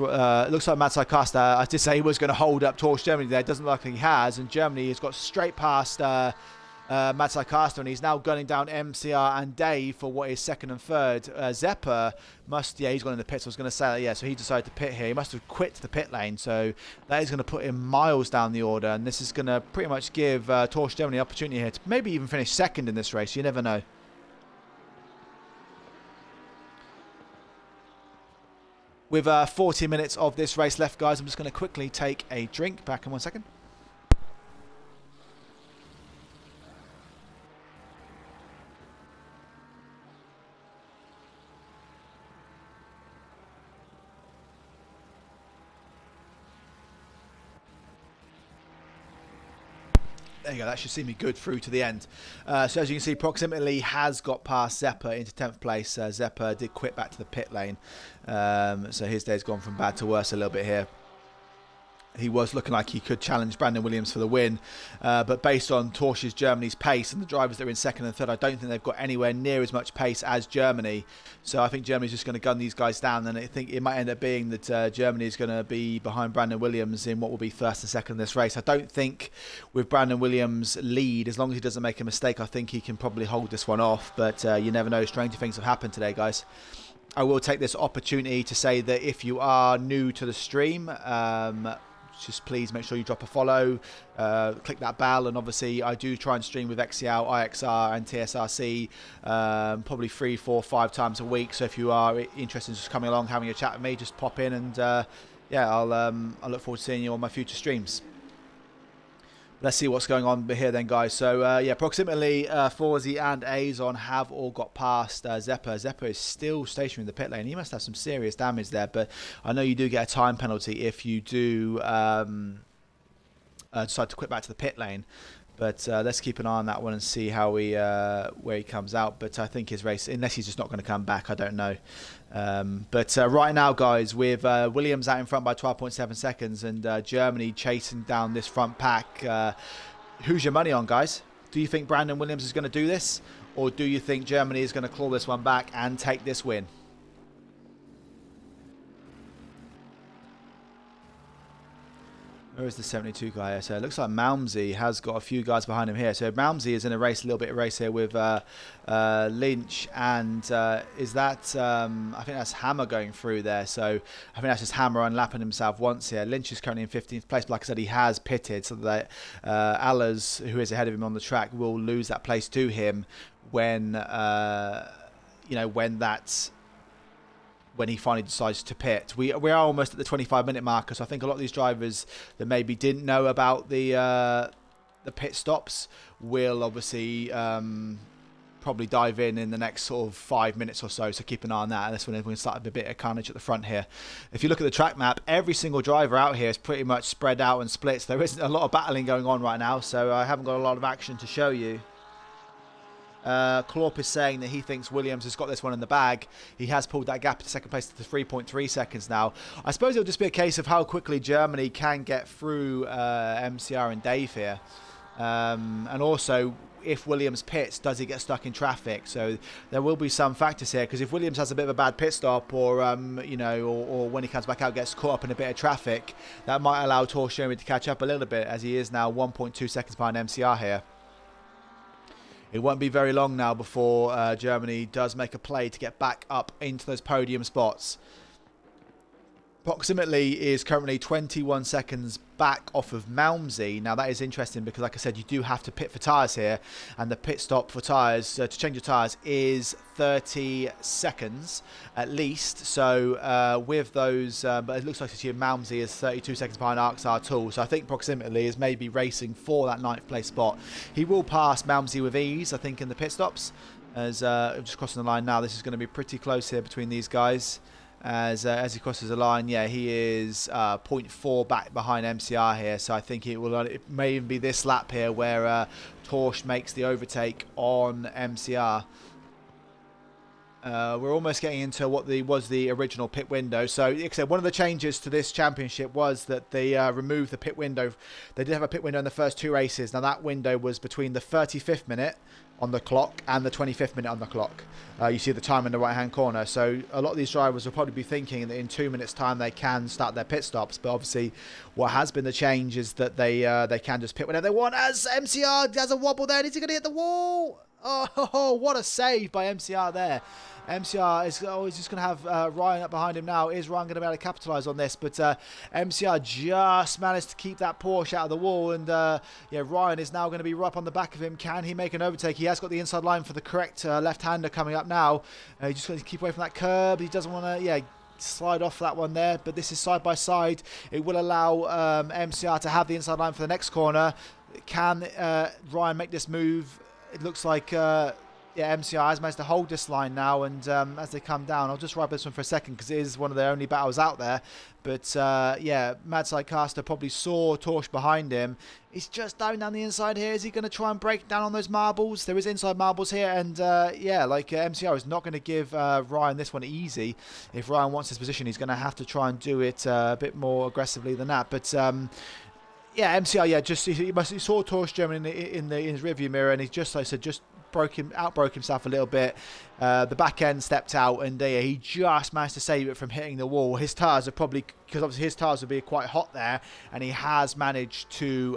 like Mad Sidecaster, I did say he was going to hold up Torsch Germany there. It doesn't look like he has, and Germany has got straight past Mad Sidecaster, and he's now gunning down MCR and Dave for what is 2nd and 3rd. Zepper he's gone in the pits. I was going to say that, so he decided to pit here. He must have quit the pit lane, so that is going to put him miles down the order, and this is going to pretty much give Torsch Germany the opportunity here to maybe even finish 2nd in this race. You never know. With 40 minutes of this race left, guys, I'm just going to quickly take a drink. Back in 1 second. There you go, that should see me good through to the end. So as you can see, Proximately has got past Zepper into 10th place. Zepper did quit back to the pit lane. So his day's gone from bad to worse a little bit here. He was looking like he could challenge Brandon Williams for the win. But based on Torsch's Germany's pace and the drivers that are in 2nd and 3rd, I don't think they've got anywhere near as much pace as Germany. So I think Germany's just going to gun these guys down. And I think it might end up being that Germany is going to be behind Brandon Williams in what will be 1st and 2nd in this race. I don't think with Brandon Williams' lead, as long as he doesn't make a mistake, I think he can probably hold this one off. But you never know. Stranger things have happened today, guys. I will take this opportunity to say that if you are new to the stream, just please make sure you drop a follow, click that bell, and obviously I do try and stream with XCL, IXR and TSRC probably 3, 4, 5 times a week. So if you are interested in just coming along, having a chat with me, just pop in, and I'll look forward to seeing you on my future streams. Let's see what's going on here then, guys. So, Proximately, Forzy and Azon have all got past Zepper. Zepper is still stationary in the pit lane. He must have some serious damage there, but I know you do get a time penalty if you do decide to quit back to the pit lane. But let's keep an eye on that one and see how where he comes out. But I think his race, unless he's just not going to come back, I don't know. But right now, guys, with Williams out in front by 12.7 seconds and Germany chasing down this front pack, Who's your money on, guys? Do you think Brandon Williams is going to do this? Or do you think Germany is going to claw this one back and take this win? Where is the 72 guy here? So it looks like Malmsey has got a few guys behind him here. So Malmsey is in a little bit of race here with Lynch, and is that, I think that's Hammer going through there. So I think that's just Hammer unlapping himself once here. Lynch is currently in 15th place, but like I said, he has pitted, so that Allers, who is ahead of him on the track, will lose that place to him when, when he finally decides to pit. We are almost at the 25-minute marker, so I think a lot of these drivers that maybe didn't know about the pit stops will obviously probably dive in the next sort of 5 minutes or so, so keep an eye on that. And that's when everyone started a bit of carnage at the front here. If you look at the track map, every single driver out here is pretty much spread out and split, so there isn't a lot of battling going on right now, so I haven't got a lot of action to show you. Klorp is saying that he thinks Williams has got this one in the bag. He has pulled that gap to second place to 3.3 seconds now. I suppose it'll just be a case of how quickly Germany can get through MCR and Dave here. And also, if Williams pits, does he get stuck in traffic? So there will be some factors here, because if Williams has a bit of a bad pit stop, or or when he comes back out gets caught up in a bit of traffic, that might allow Torsch Germany to catch up a little bit, as he is now 1.2 seconds behind MCR here. It won't be very long now before Germany does make a play to get back up into those podium spots. Proximately is currently 21 seconds back off of Malmsey. Now that is interesting because, like I said, you do have to pit for tyres here, and the pit stop for tyres to change your tyres is 30 seconds at least. So with those, but it looks like this year Malmsey is 32 seconds behind IXR Tool. So I think Proximately is maybe racing for that 9th place spot. He will pass Malmsey with ease, I think, in the pit stops. As just crossing the line now, this is going to be pretty close here between these guys. As he crosses the line, yeah, he is 0.4 back behind MCR here. So I think it may even be this lap here where Torsch makes the overtake on MCR. We're almost getting into what was the original pit window. So, like I said, one of the changes to this championship was that they removed the pit window. They did have a pit window in the first 2 races. Now that window was between the 35th minute on the clock and the 25th minute on the clock. You see the time in the right hand corner, so a lot of these drivers will probably be thinking that in 2 minutes time they can start their pit stops, but obviously what has been the change is that they can just pit whenever they want. As MCR has a wobble there, and is he going to hit the wall? Oh, what a save by MCR there. MCR is always just going to have Ryan up behind him now. Is Ryan going to be able to capitalise on this? But MCR just managed to keep that Porsche out of the wall. And yeah, Ryan is now going to be right up on the back of him. Can he make an overtake? He has got the inside line for the correct left-hander coming up now. He just got to keep away from that curb. He doesn't want to, slide off that one there. But this is side by side. It will allow MCR to have the inside line for the next corner. Can Ryan make this move? It looks like... MCR has managed to hold this line now, and as they come down, I'll just wrap this one for a second because it is one of their only battles out there. But yeah, Mad Sidecaster probably saw Torsch behind him. He's just down the inside here. Is he going to try and break down on those marbles? There is inside marbles here, and MCR is not going to give Ryan this one easy. If Ryan wants his position, he's going to have to try and do it a bit more aggressively than that. But yeah, MCR, just he saw Torsch German in his rearview mirror, and he just, like I said, just outbroke himself a little bit. The back end stepped out, and he just managed to save it from hitting the wall. His tyres are probably, because obviously his tyres would be quite hot there, and he has managed to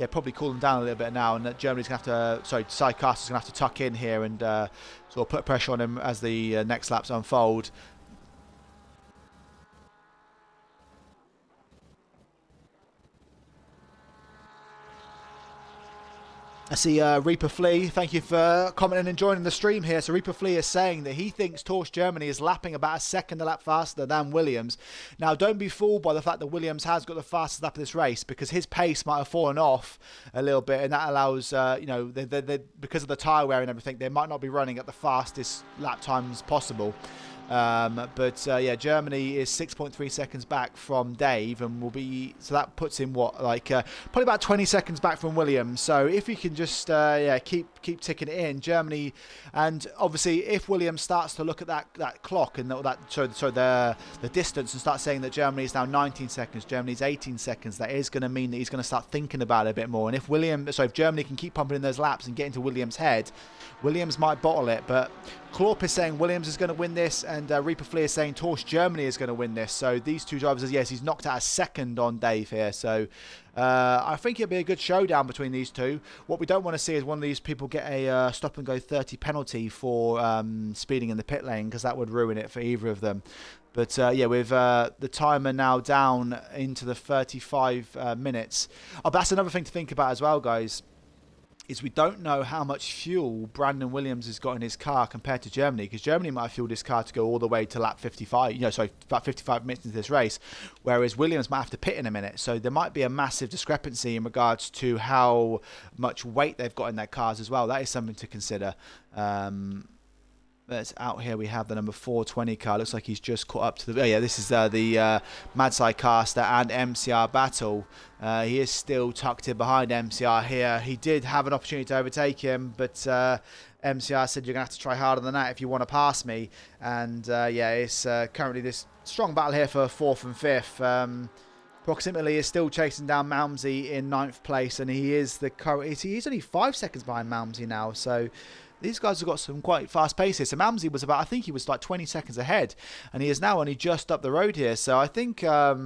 probably cool them down a little bit now, and that Germany's going to have to, Sidecaster's going to have to tuck in here and sort of put pressure on him as the next laps unfold. I see Reaper Flea, thank you for commenting and joining the stream here. So Reaper Flea is saying that he thinks Torsch Germany is lapping about a second a lap faster than Williams. Now, don't be fooled by the fact that Williams has got the fastest lap of this race, because his pace might have fallen off a little bit, and that allows, because of the tyre wear and everything, they might not be running at the fastest lap times possible. Germany is 6.3 seconds back from Dave, and will be, so that puts him probably about 20 seconds back from Williams. So if you can just keep keep ticking it in. Germany, and obviously if Williams starts to look at that clock and the distance and start saying that Germany is now 19 seconds, Germany's 18 seconds, that is going to mean that he's going to start thinking about it a bit more. And if Germany can keep pumping in those laps and get into Williams' head, Williams might bottle it. But Klorp is saying Williams is going to win this, and Reaper Flea is saying Torsch Germany is going to win this. So these two drivers, yes, he's knocked out a second on Dave here. So I think it'll be a good showdown between these two. What we don't want to see is one of these people get a stop and go 30 penalty for speeding in the pit lane, because that would ruin it for either of them. But yeah, with the timer now down into the 35 minutes. Oh, but that's another thing to think about as well, guys, is we don't know how much fuel Brandon Williams has got in his car compared to Germany, because Germany might have fueled his car to go all the way to lap 55, about 55 minutes into this race, whereas Williams might have to pit in a minute. So there might be a massive discrepancy in regards to how much weight they've got in their cars as well. That is something to consider. That's out here. We have the number 420 car. Looks like he's just caught up to the. Oh yeah, this is the Madsai Caster and MCR battle. He is still tucked in behind MCR here. He did have an opportunity to overtake him, but MCR said you're gonna have to try harder than that if you want to pass me. And yeah, it's currently this strong battle here for 4th and 5th. Proximity is still chasing down Malmsey in 9th place, and he is the current. He's only 5 seconds behind Malmsey now. So these guys have got some quite fast paces. So Malmsey was I think he was like 20 seconds ahead, and he is now only just up the road here. So I think, but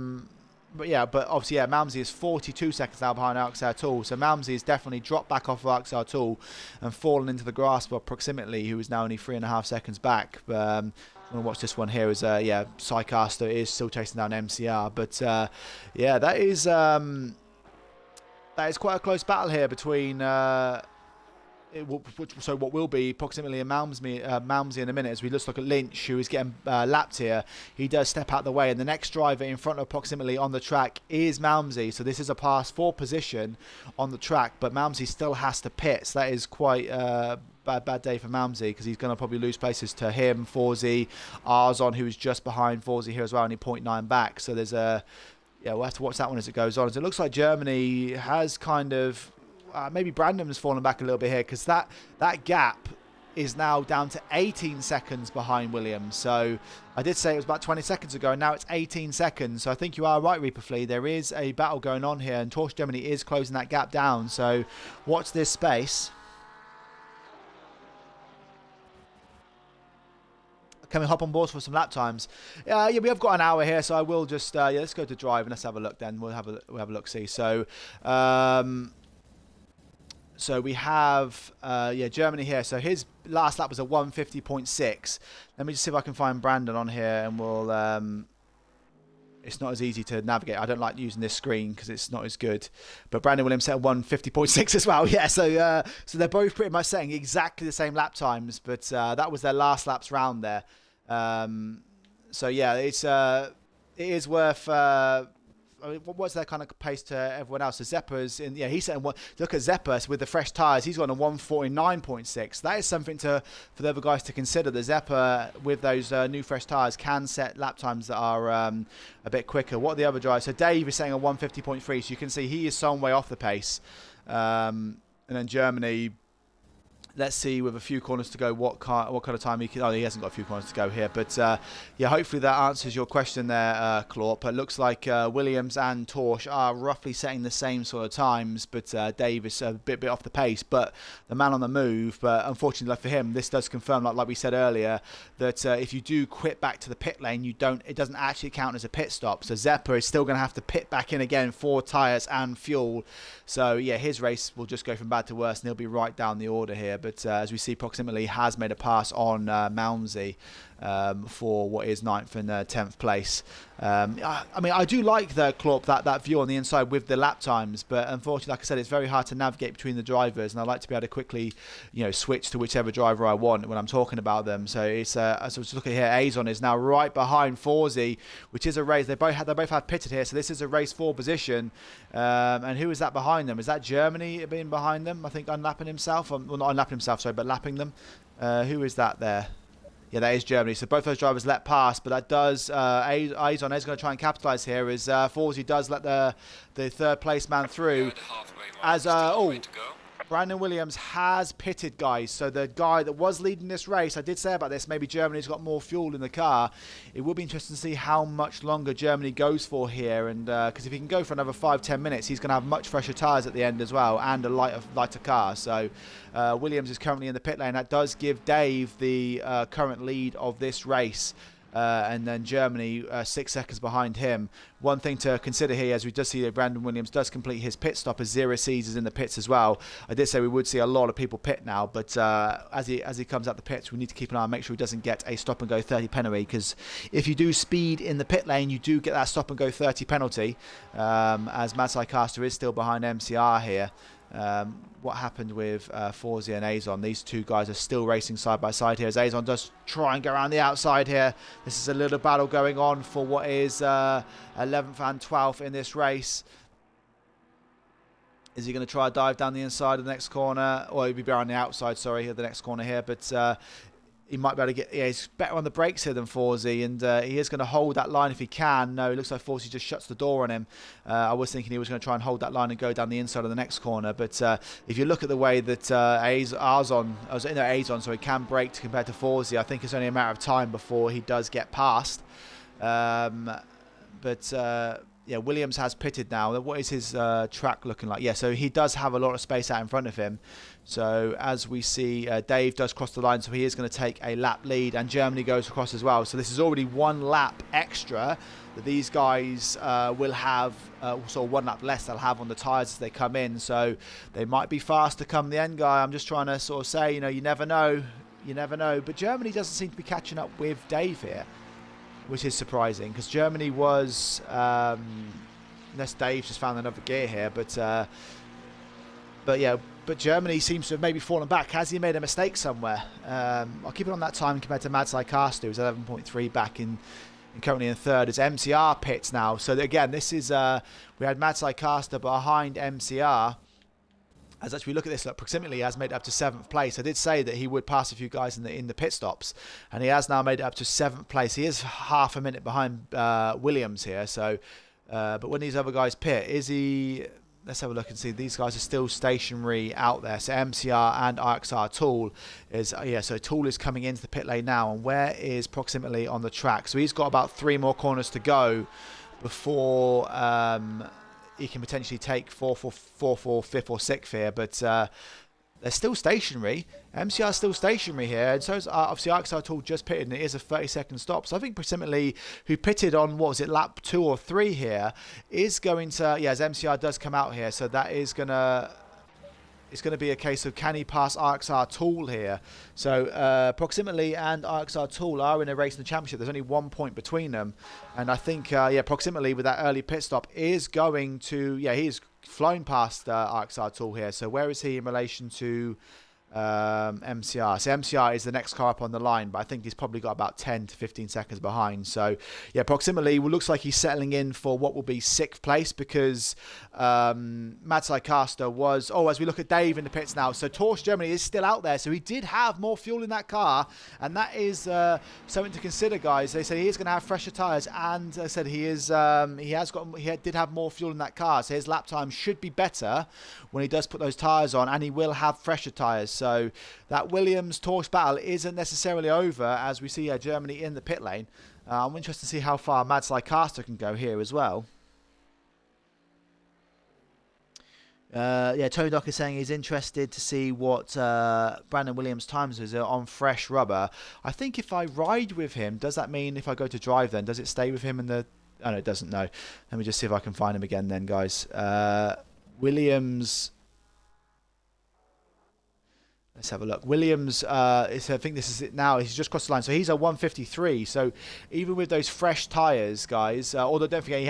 obviously, yeah, Malmsey is 42 seconds now behind IXR Tool. So Malmsey has definitely dropped back off of IXR Tool and fallen into the grasp of Proximity, who is now only 3.5 seconds back. I'm going to watch this one here. Psycaster is still chasing down MCR. But yeah, that is quite a close battle here between. So what will be Proximity and Malmsey in a minute, as we just look at Lynch, who is getting lapped here. He does step out the way, and the next driver in front of Proximity on the track is Malmsey. So this is a pass for position on the track, but Malmsey still has to pit. So that is quite a bad day for Malmsey, because he's going to probably lose places to him, Forzy, Arzon, who is just behind Forzy here as well, only 0.9 back. So there's we'll have to watch that one as it goes on. So it looks like Germany has kind of. Maybe Brandon's fallen back a little bit here, because that gap is now down to 18 seconds behind Williams. So I did say it was about 20 seconds ago, and now it's 18 seconds. So I think you are right, Reaper Flea. There is a battle going on here, and Torsch Germany is closing that gap down. So watch this space. Can we hop on board for some lap times? Yeah, we have got an hour here, so I will just let's go to drive and let's have a look. Then we'll have a look. See, so. So we have Germany here. So his last lap was a 150.6. Let me just see if I can find Brandon on here, and we'll. It's not as easy to navigate. I don't like using this screen because it's not as good. But Brandon Williams set 150.6 as well. Yeah, so they're both pretty much setting exactly the same lap times, but that was their last laps round there. So yeah, it is worth. What's their kind of pace to everyone else? So Zeppa's in. Yeah, he's setting one. Look at Zeppa with the fresh tyres. He's got a 149.6. That is something for the other guys to consider. The Zeppa with those new fresh tyres can set lap times that are a bit quicker. What are the other drivers? So Dave is saying a 150.3. So you can see he is some way off the pace. And then Germany. Let's see, with a few corners to go, what kind of time he can. Oh, he hasn't got a few corners to go here, but yeah, hopefully that answers your question there, Klorp. It looks like Williams and Torsch are roughly setting the same sort of times, but Dave is a bit off the pace. But the man on the move. But unfortunately for him, this does confirm, like we said earlier, that if you do quit back to the pit lane, it doesn't actually count as a pit stop. So Zeppa is still going to have to pit back in again for tyres and fuel. So yeah, his race will just go from bad to worse, and he'll be right down the order here. But as we see, Proximity has made a pass on Malmsey for what is 9th and 10th place. I mean, I do like the Klorp, that view on the inside with the lap times, but unfortunately, like I said, it's very hard to navigate between the drivers, and I like to be able to quickly, switch to whichever driver I want when I'm talking about them. So it's as I was looking here, Azon is now right behind Forzy, which is a race. They both have pitted here, so this is a race 4 position. And who is that behind them? Is that Germany being behind them? I think unlapping himself. Well, not unlapping himself, sorry, but lapping them. Who is that there? Yeah, that is Germany. So both those drivers let pass, but that does Azon is going to try and capitalise here as Forzy does let the third place man through. As Brandon Williams has pitted, guys. So the guy that was leading this race, I did say about this, maybe Germany's got more fuel in the car. It will be interesting to see how much longer Germany goes for here. And because if he can go for another 5-10 minutes, he's going to have much fresher tyres at the end as well, and a lighter car. So Williams is currently in the pit lane. That does give Dave the current lead of this race. And then Germany 6 seconds behind him. One thing to consider here, as we just see that Brandon Williams does complete his pit stop as Zero C's is in the pits as well. I did say we would see a lot of people pit now, but as he comes out the pits, we need to keep an eye and make sure he doesn't get a stop and go 30 penalty, because if you do speed in the pit lane, you do get that stop and go 30 penalty, as Mads Caster is still behind MCR here. What happened with Forzi and Azon? These two guys are still racing side by side here as Azon does try and go around the outside here. This is a little battle going on for what is 11th and 12th in this race. Is he going to try a dive down the inside of the next corner? Or he'll be better on the outside, sorry, of the next corner here. But he might be able to get... Yeah, he's better on the brakes here than Forzi, and he is going to hold that line if he can. No, it looks like Forzi just shuts the door on him. I was thinking he was going to try and hold that line and go down the inside of the next corner, but if you look at the way that Azon can brake compared to Forzi, I think it's only a matter of time before he does get past. Yeah, Williams has pitted now. What is his track looking like? Yeah, so he does have a lot of space out in front of him. So as we see, Dave does cross the line, so he is going to take a lap lead, and Germany goes across as well. So this is already 1 lap extra that these guys will have, sort of 1 lap less they'll have on the tyres as they come in. So they might be faster come the end, guy. I'm just trying to sort of say, you never know. You never know. But Germany doesn't seem to be catching up with Dave here, which is surprising, because Germany was, unless Dave just found another gear here, but Germany seems to have maybe fallen back. Has he made a mistake somewhere? I'll keep it on that time compared to Mads Caster, who's 11.3 back in currently in third, as MCR pits now. So again, this is, we had Mads Caster behind MCR. As actually we look at this, look, proximity has made it up to 7th place. I did say that he would pass a few guys in the pit stops, and he has now made it up to 7th place. He is half a minute behind Williams here. So, but when these other guys pit, is he? Let's have a look and see. These guys are still stationary out there. So MCR and IXR Tool is So Tool is coming into the pit lane now, and where is proximity on the track? So he's got about 3 more corners to go before. He can potentially take 4th, 5th or 6th here, but they're still stationary. MCR is still stationary here, and so is obviously IXR Tool just pitted, and it is a 30-second stop. So I think proximity, who pitted on, what was it, lap 2 or 3 here, is going to, as MCR does come out here, so that is going to... It's going to be a case of, can he pass IXR Tool here? So Proximity and IXR Tool are in a race in the championship. There's only 1 point between them, and I think Proximity with that early pit stop is going to he's flown past IXR Tool here. So where is he in relation to MCR? So MCR is the next car up on the line, but I think he's probably got about 10 to 15 seconds behind. So Proximity looks like he's settling in for what will be 6th place, because Mads Caster was, as we look at Dave in the pits now, so Torch Germany is still out there, so he did have more fuel in that car, and that is something to consider, guys. They say he is going to have fresher tyres, and I said he did have more fuel in that car, so his lap time should be better when he does put those tyres on, and he will have fresher tyres. So that Williams-Torch battle isn't necessarily over, as we see Germany in the pit lane. I'm interested to see how far Mads Caster can go here as well. Tony Doc is saying he's interested to see what Brandon Williams' times is on fresh rubber. I think if I ride with him, does that mean if I go to drive then, does it stay with him in the... Oh no, it doesn't, no. Let me just see if I can find him again then, guys. Williams... Let's have a look. Williams, I think this is it now. He's just crossed the line. So he's a 153. So even with those fresh tyres, guys, although don't forget he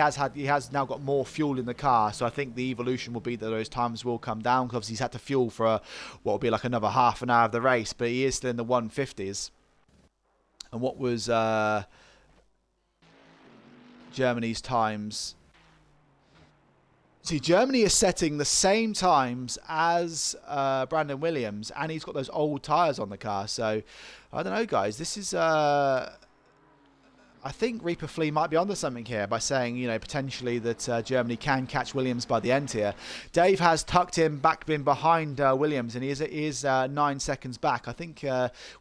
has now got more fuel in the car. So I think the evolution will be that those times will come down, because obviously he's had to fuel for what will be like another half an hour of the race. But he is still in the 150s. And what was Germany's times? See, Germany is setting the same times as Brandon Williams, and he's got those old tyres on the car. So, I don't know, guys. This is... I I think Reaper Flea might be onto something here by saying, you know, potentially that Germany can catch Williams by the end here. Dave has tucked him back in behind Williams, and he is 9 seconds back. I think,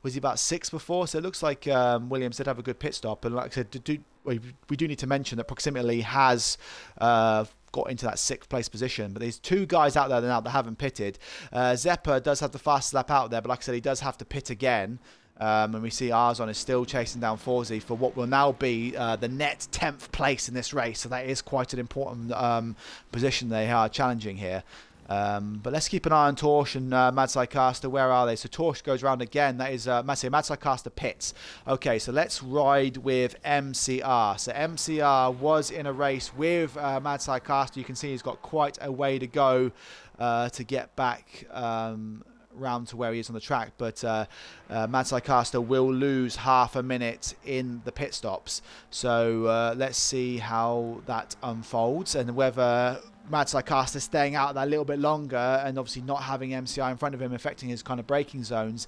was he about 6 before? So it looks like Williams did have a good pit stop. And like I said, we do need to mention that Proximity has got into that 6th place position, but there's 2 guys out there now that haven't pitted. Zeppa does have the fastest lap out there, but like I said, he does have to pit again. And we see Arzon is still chasing down Forzy for what will now be the net 10th place in this race. So that is quite an important position they are challenging here. But let's keep an eye on Torsch and Madsai Caster. Where are they? So Torsch goes round again. That is Madsai Caster pits. Okay, so let's ride with MCR. So MCR was in a race with Madsai Caster. You can see he's got quite a way to go to get back round to where he is on the track, but Madsai Caster will lose half a minute in the pit stops. So let's see how that unfolds and whether Madsai Caster staying out that a little bit longer and obviously not having MCI in front of him affecting his kind of braking zones.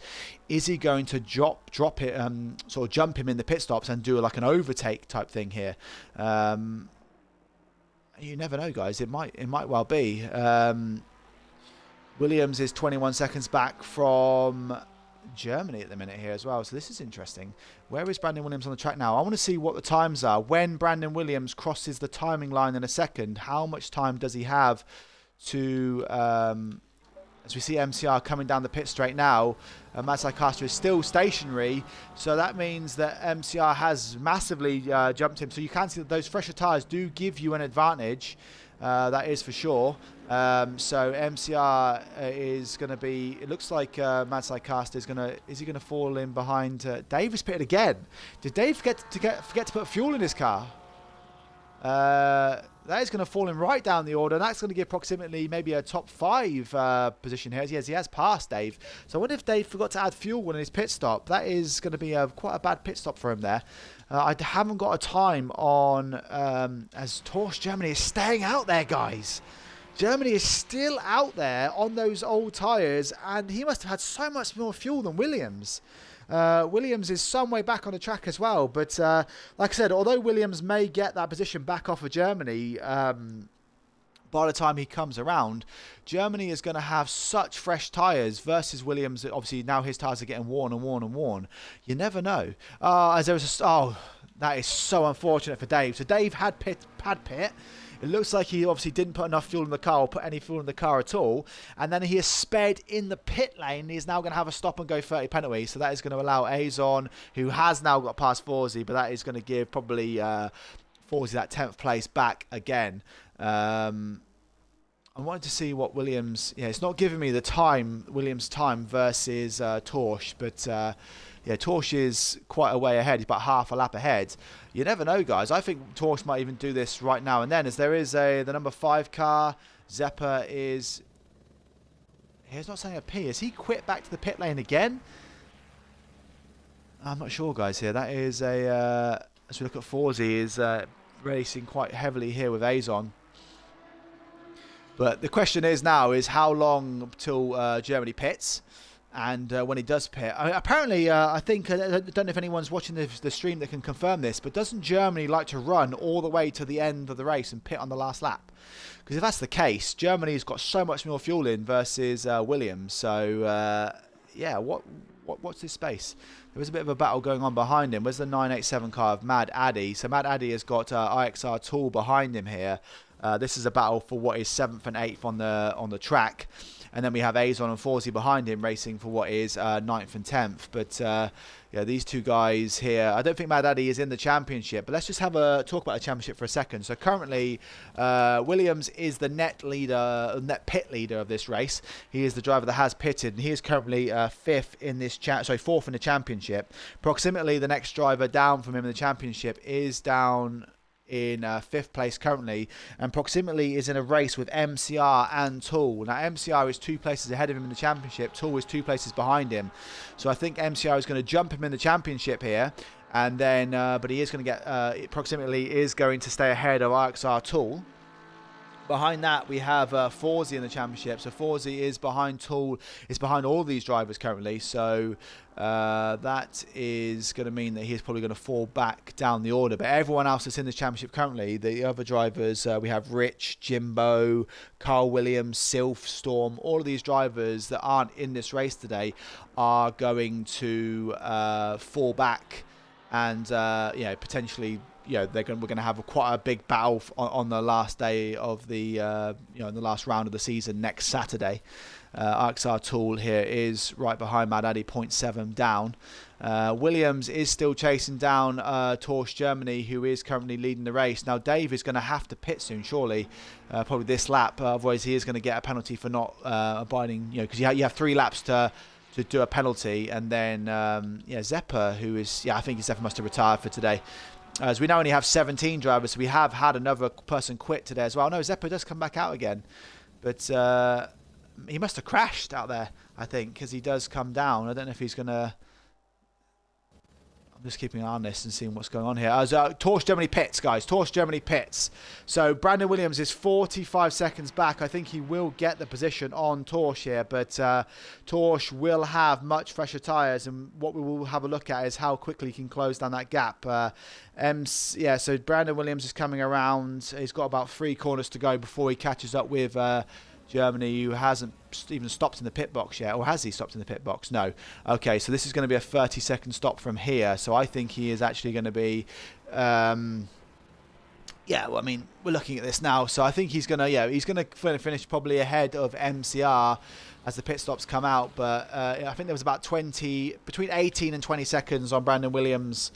Is he going to drop it, sort of jump him in the pit stops and do like an overtake type thing here? You never know, guys. It might well be. Williams is 21 seconds back from Germany at the minute here as well. So this is interesting. Where is Brandon Williams on the track now? I want to see what the times are. When Brandon Williams crosses the timing line in a second, how much time does he have to... as we see MCR coming down the pit straight now, Madsai Caster is still stationary. So that means that MCR has massively jumped him. So you can see that those fresher tyres do give you an advantage. That is for sure. So MCR is going to be... It looks like Madsai Caster is going to... Is he going to fall in behind... Dave is pitted again. Did Dave forget to put fuel in his car? That is going to fall in right down the order. And that's going to give Proximity maybe a top 5 position here. Yes, he has passed Dave. So I wonder if Dave forgot to add fuel in his pit stop. That is going to be quite a bad pit stop for him there. I haven't got a time on as Torsch Germany is staying out there, guys. Germany is still out there on those old tyres, and he must have had so much more fuel than Williams. Williams is some way back on the track as well, but like I said, although Williams may get that position back off of Germany by the time he comes around, Germany is going to have such fresh tyres versus Williams. Obviously, now his tyres are getting worn and worn and worn. You never know. That is so unfortunate for Dave. So Dave had pit. It looks like he obviously didn't put enough fuel in the car or put any fuel in the car at all. And then he is sped in the pit lane. He's now going to have a stop and go 30 penalty. So that is going to allow Azon, who has now got past Forzy, but that is going to give probably Forzy that 10th place back again. I wanted to see what Williams... Yeah, it's not giving me the time, Williams' time versus Torsch, but... yeah, Torsch is quite a way ahead. He's about half a lap ahead. You never know, guys. I think Torsch might even do this right now and then, as there is the number 5 car. Zeppa is... He's not saying a P. Has he quit back to the pit lane again? I'm not sure, guys, here. That is a... as we look at Forzy, is racing quite heavily here with Azon. But the question is now is how long till Germany pits? And when he does pit, apparently, I think, I don't know if anyone's watching the stream that can confirm this, but doesn't Germany like to run all the way to the end of the race and pit on the last lap? Because if that's the case, Germany's got so much more fuel in versus Williams. So, yeah, what's this space? There was a bit of a battle going on behind him. Where's the 987 car of Mad Addy? So Mad Addy has got IXR Tool behind him here. This is a battle for what is 7th and 8th on the track. And then we have Azon and Forzy behind him racing for what is 9th and 10th. But yeah, these two guys here, I don't think Mad Addy is in the championship. But let's just have a talk about the championship for a second. So currently, Williams is the net pit leader of this race. He is the driver that has pitted, and he is currently 4th in the championship. Proximately, the next driver down from him in the championship is down in 5th place currently, and Proximity is in a race with MCR and Tool. Now MCR is 2 places ahead of him in the championship, Tool is 2 places behind him, so I think MCR is going to jump him in the championship here, and then but he is going to get Proximity is going to stay ahead of IXR Tool. Behind that, we have Forsey in the championship. So Forsey is behind Tool, is behind all these drivers currently. So that is going to mean that he's probably going to fall back down the order. But everyone else that's in this championship currently, the other drivers, we have Rich, Jimbo, Carl Williams, Sylph, Storm. All of these drivers that aren't in this race today are going to fall back and potentially. We're going to have quite a big battle on the last day of the in the last round of the season next Saturday. IXR Tool here is right behind Mad Addy, 0.7 down. Williams is still chasing down Torsch Germany, who is currently leading the race. Now Dave is going to have to pit soon, surely, probably this lap. Otherwise, he is going to get a penalty for not abiding. Because you have 3 laps to do a penalty, and then Zeppa, who is I think Zeppa must have retired for today. As we now only have 17 drivers, so we have had another person quit today as well. No, Zeppa does come back out again. But he must have crashed out there, I think, because he does come down. I don't know if he's going to... I'm just keeping an eye on this and seeing what's going on here. Torsch Germany pits, guys. Torsch Germany pits. So Brandon Williams is 45 seconds back. I think he will get the position on Torsch here, but Torsch will have much fresher tyres, and what we will have a look at is how quickly he can close down that gap. So Brandon Williams is coming around. He's got about 3 corners to go before he catches up with Germany, who hasn't even stopped in the pit box yet. Or has he stopped in the pit box? No. Okay, so this is going to be a 30-second stop from here. So I think he is actually going to be... we're looking at this now. So I think he's going to finish probably ahead of MCR as the pit stops come out. But I think there was about between 18 and 20 seconds on Brandon Williams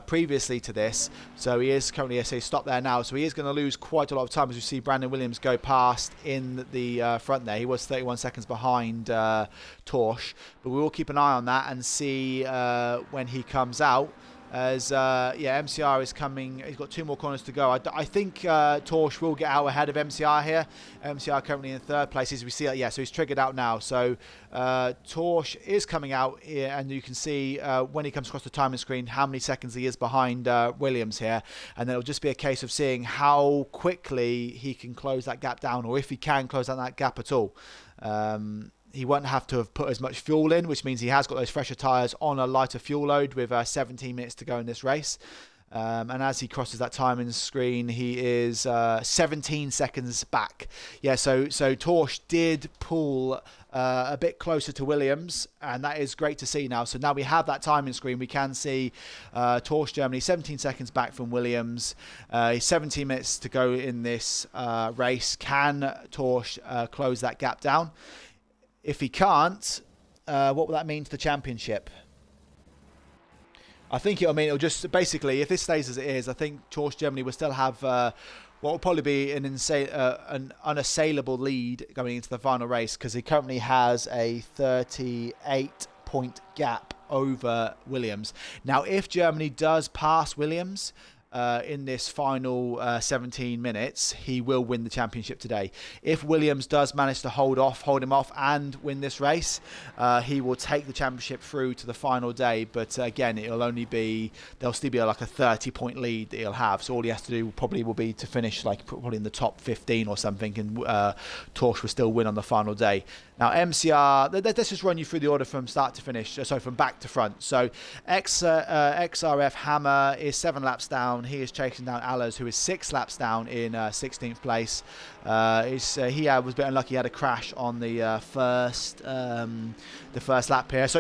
previously to this. So he is currently stopped there now. So he is going to lose quite a lot of time as we see Brandon Williams go past in the front there. He was 31 seconds behind Torsch. But we will keep an eye on that and see when he comes out. As MCR is coming. He's got 2 more corners to go. I think Torsch will get out ahead of MCR here. MCR currently in 3rd place, as we see. So he's triggered out now. So Torsch is coming out here, and you can see when he comes across the timing screen how many seconds he is behind Williams here. And then it'll just be a case of seeing how quickly he can close that gap down, or if he can close down that gap at all. He won't have to have put as much fuel in, which means he has got those fresher tyres on a lighter fuel load with 17 minutes to go in this race. And as he crosses that timing screen, he is 17 seconds back. So Torsch did pull a bit closer to Williams, and that is great to see now. So now we have that timing screen. We can see Torsch Germany 17 seconds back from Williams. 17 minutes to go in this race. Can Torsch close that gap down? If he can't, what will that mean to the championship? I think it'll just basically, if this stays as it is, I think Torsch Germany will still have what will probably be an unassailable lead going into the final race, because he currently has a 38-point gap over Williams. Now, if Germany does pass Williams in this final 17 minutes, he will win the championship today. If Williams does manage to hold him off and win this race, he will take the championship through to the final day. But again, there'll still be like a 30-point lead that he'll have. So all he has to do probably will be to finish probably in the top 15 or something, and Torsch will still win on the final day. Now MCR, let's just run you through the order from start to finish, from back to front. So XRF Hammer is 7 laps down. He is chasing down Allers, who is 6 laps down in 16th place. He was a bit unlucky. He had a crash on the first lap here. So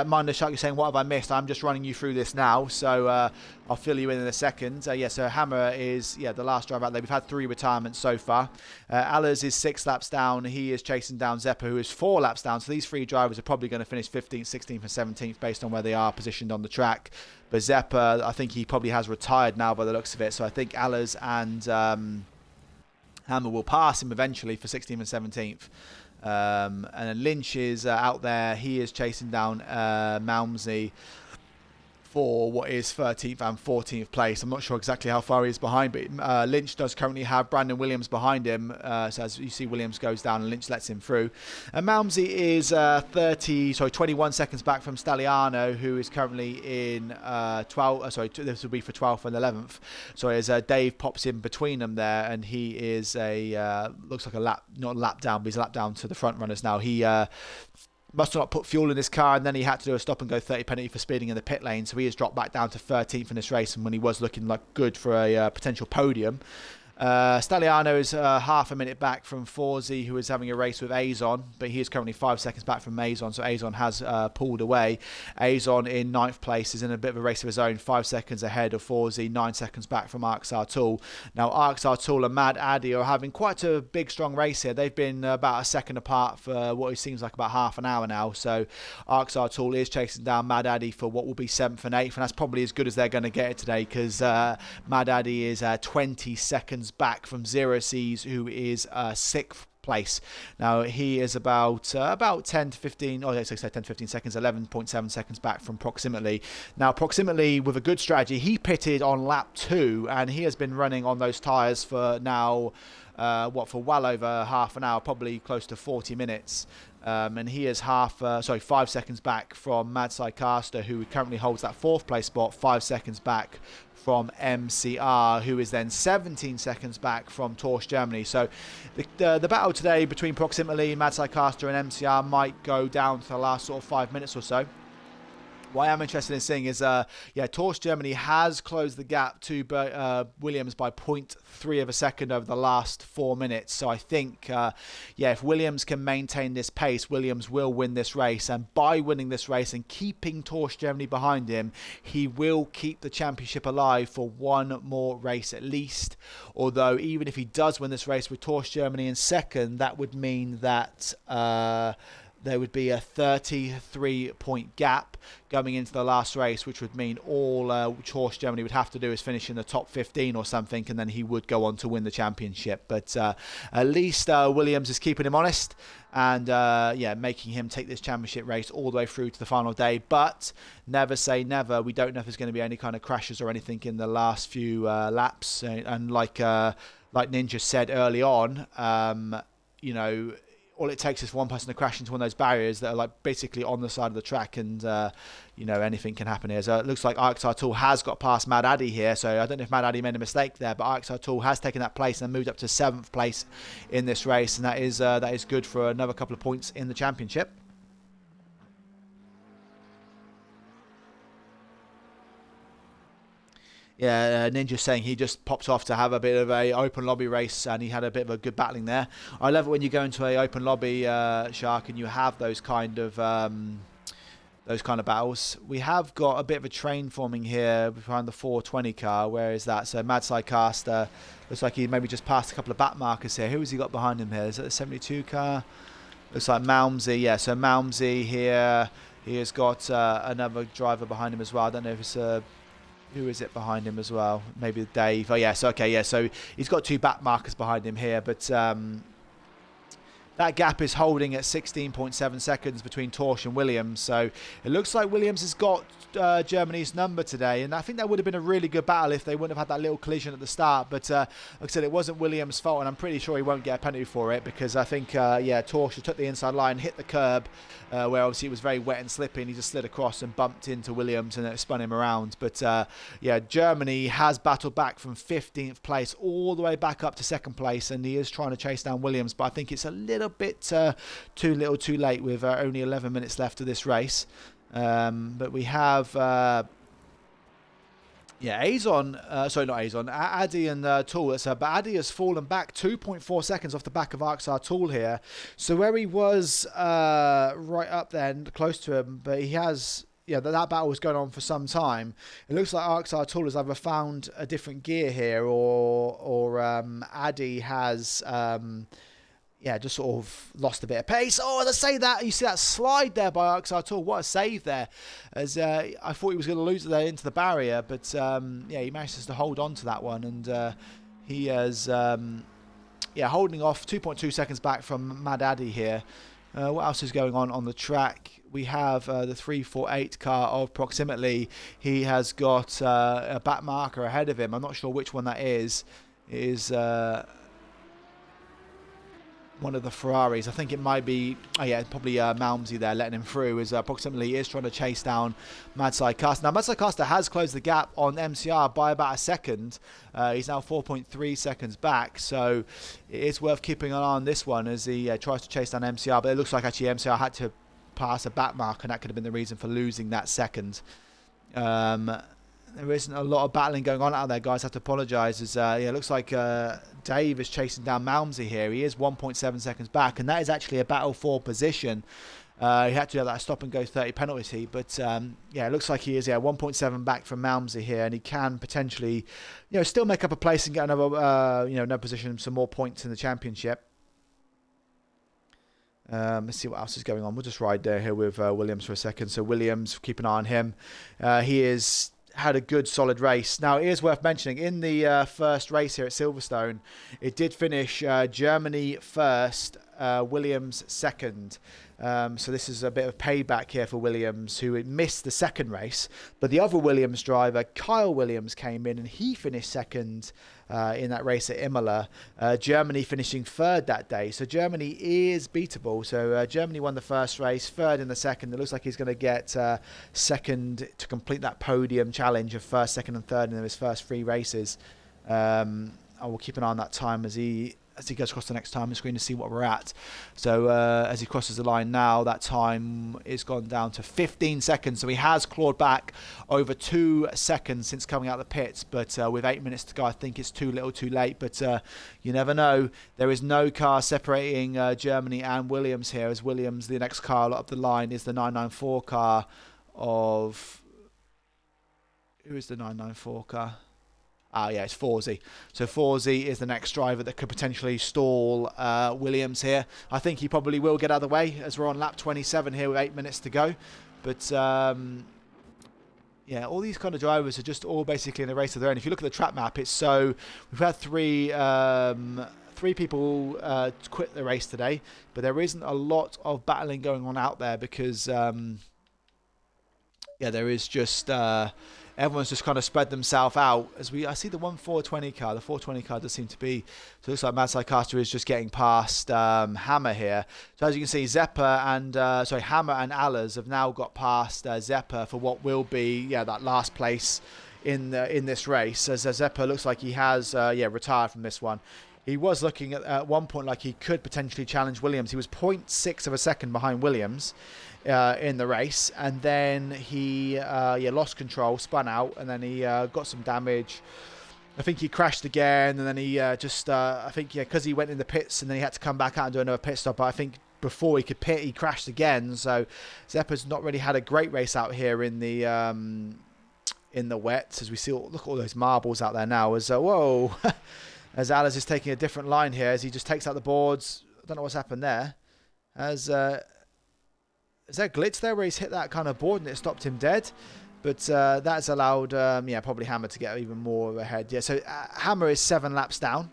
Minder Shark, you're saying, what have I missed? I'm just running you through this now. So I'll fill you in a second. So Hammer is the last driver out there. We've had 3 retirements so far. Allers is 6 laps down. He is chasing down Zeppa, who is 4 laps down. So these 3 drivers are probably going to finish 15th, 16th and 17th based on where they are positioned on the track. But Zeppa, I think he probably has retired now by the looks of it. So I think Allers and Hammer will pass him eventually for 16th and 17th. And then Lynch is out there. He is chasing down Malmsey for what is 13th and 14th place. I'm not sure exactly how far he is behind, but Lynch does currently have Brandon Williams behind him. So as you see, Williams goes down and Lynch lets him through. And Malmsey is 21 seconds back from Staliano, who is currently in 12. This will be for 12th and 11th. So as Dave pops in between them there, and he is looks like not a lap down, but he's a lap down to the front runners now. He must not put fuel in his car, and then he had to do a stop and go 30 penalty for speeding in the pit lane, so he has dropped back down to 13th in this race, and when he was looking like good for a potential podium. Staliano is half a minute back from Forzi, who is having a race with Azon, but he is currently 5 seconds back from Azon, so Azon has pulled away. Azon in 9th place is in a bit of a race of his own, 5 seconds ahead of Forzi, 9 seconds back from IXR Tool. Now IXR Tool and Mad Addy are having quite a big strong race here. They've been about a second apart for what it seems like about half an hour now, so IXR Tool is chasing down Mad Addy for what will be 7th and 8th, and that's probably as good as they're going to get it today, because Mad Addy is 20 seconds back from Zero C's, who is 6th place. Now he is about 10 to 15, 10 to 15 seconds, 11.7 seconds back from Proximately. Now Proximately, with a good strategy, he pitted on lap 2, and he has been running on those tyres for now for well over half an hour, probably close to 40 minutes. And he is 5 seconds back from Mad Caster, who currently holds that 4th place spot, 5 seconds back from MCR, who is then 17 seconds back from Torch Germany. So the battle today between Proximately, Mad Caster and MCR might go down to the last sort of 5 minutes or so. What I am interested in seeing is, Torch Germany has closed the gap to Williams by 0.3 of a second over the last 4 minutes. So I think, if Williams can maintain this pace, Williams will win this race. And by winning this race and keeping Torch Germany behind him, he will keep the championship alive for one more race at least. Although, even if he does win this race with Torch Germany in second, that would mean that there would be a 33-point gap going into the last race, which would mean all Torch Germany would have to do is finish in the top 15 or something, and then he would go on to win the championship. But at least Williams is keeping him honest and making him take this championship race all the way through to the final day. But never say never. We don't know if there's going to be any kind of crashes or anything in the last few laps. And like Ninja said early on, all it takes is one person to crash into one of those barriers that are like basically on the side of the track, and anything can happen here. So it looks like IXR Tool has got past Mad Addy here, so I don't know if Mad Addy made a mistake there, but IXR Tool has taken that place and moved up to 7th place in this race, and that is good for another couple of points in the championship. Yeah, Ninja's saying he just popped off to have a bit of a open lobby race, and he had a bit of a good battling there. I love it when you go into a open lobby, Shark, and you have those kind of battles. We have got a bit of a train forming here behind the 420 car. Where is that? So Mad Caster looks like he maybe just passed a couple of back markers here. Who has he got behind him here? Is that the 72 car? Looks like Malmsey. Yeah, so Malmsey here. He has got another driver behind him as well. I don't know if it's who is it behind him as well? Maybe Dave. Oh, yes. Okay, yeah. So he's got 2 back markers behind him here, but that gap is holding at 16.7 seconds between Torch and Williams. So it looks like Williams has got Germany's number today, and I think that would have been a really good battle if they wouldn't have had that little collision at the start. But like I said, it wasn't Williams' fault, and I'm pretty sure he won't get a penalty for it, because I think Torch took the inside line, hit the curb, where obviously it was very wet and slippy, and he just slid across and bumped into Williams, and it spun him around. But Germany has battled back from 15th place all the way back up to 2nd place, and he is trying to chase down Williams, but I think it's a little bit too little too late with only 11 minutes left of this race. But we have Addy and Tool. But Addy has fallen back 2.4 seconds off the back of IXR Tool here. So where he was right up there, close to him, but he has... that battle was going on for some time. It looks like IXR Tool has either found a different gear here, or Addy has... just sort of lost a bit of pace. Oh, let's say that. You see that slide there by IXR Tool. What a save there. As I thought he was going to lose it there into the barrier, but he manages to hold on to that one, and he is holding off 2.2 seconds back from Mad Addy here. What else is going on the track? We have the 348 car of Proximately. He has got a back marker ahead of him. I'm not sure which one that is. It is one of the Ferraris. I think it might be, probably Malmsey there letting him through, as Proximately is trying to chase down Mad Caster. Now, Mad Caster has closed the gap on MCR by about a second. He's now 4.3 seconds back, so it is worth keeping an eye on this one as he tries to chase down MCR, but it looks like actually MCR had to pass a back mark, and that could have been the reason for losing that second. There isn't a lot of battling going on out there, guys. I have to apologise. As it looks like Dave is chasing down Malmsey here. He is 1.7 seconds back, and that is actually a battle for position. He had to do that stop and go 30 penalty, but it looks like he is 1.7 back from Malmsey here, and he can potentially, still make up a place and get another, another position, some more points in the championship. Let's see what else is going on. We'll just ride there here with Williams for a second. So Williams, keep an eye on him. He is had a good solid race. Now, it is worth mentioning, in the first race here at Silverstone, it did finish Germany first, Williams second. So this is a bit of payback here for Williams, who missed the second race. But the other Williams driver, Kyle Williams, came in and he finished second in that race at Imola. Germany finishing third that day. So Germany is beatable. So Germany won the first race, third in the second. It looks like he's going to get second to complete that podium challenge of first, second and third in his first three races. I will keep an eye on that time as he goes across the next time screen to see what we're at. So as he crosses the line now, that time is gone down to 15 seconds. So he has clawed back over 2 seconds since coming out of the pits. But with 8 minutes to go, I think it's too little too late. But you never know. There is no car separating Germany and Williams here, as Williams, the next car up the line, is the 994 car of... Who is the 994 car? It's Forsey. So Forsey is the next driver that could potentially stall Williams here. I think he probably will get out of the way, as we're on lap 27 here with 8 minutes to go. But all these kind of drivers are just all basically in a race of their own. If you look at the track map, it's so we've had three people quit the race today, but there isn't a lot of battling going on out there because there is just everyone's just kind of spread themselves out. I see the 420 car. The 420 car does seem to be... So it looks like Mad Caster is just getting past Hammer here. So as you can see, Hammer and Allers have now got past Zeppa for what will be that last place in this race. As Zeppa looks like he has retired from this one. He was looking at one point like he could potentially challenge Williams. He was 0.6 of a second behind Williams in the race, and then he lost control, spun out, and then he got some damage. I think he crashed again, and then he because he went in the pits and then he had to come back out and do another pit stop. But I think before he could pit, he crashed again. So Zeppa's not really had a great race out here in the wet, as we see. Look at all those marbles out there now. As whoa. As Alice is taking a different line here, as he just takes out the boards. I don't know what's happened there. Is there a glitch there where he's hit that kind of board and it stopped him dead? But that's allowed, probably Hammer to get even more ahead. Yeah, so Hammer is 7 laps down.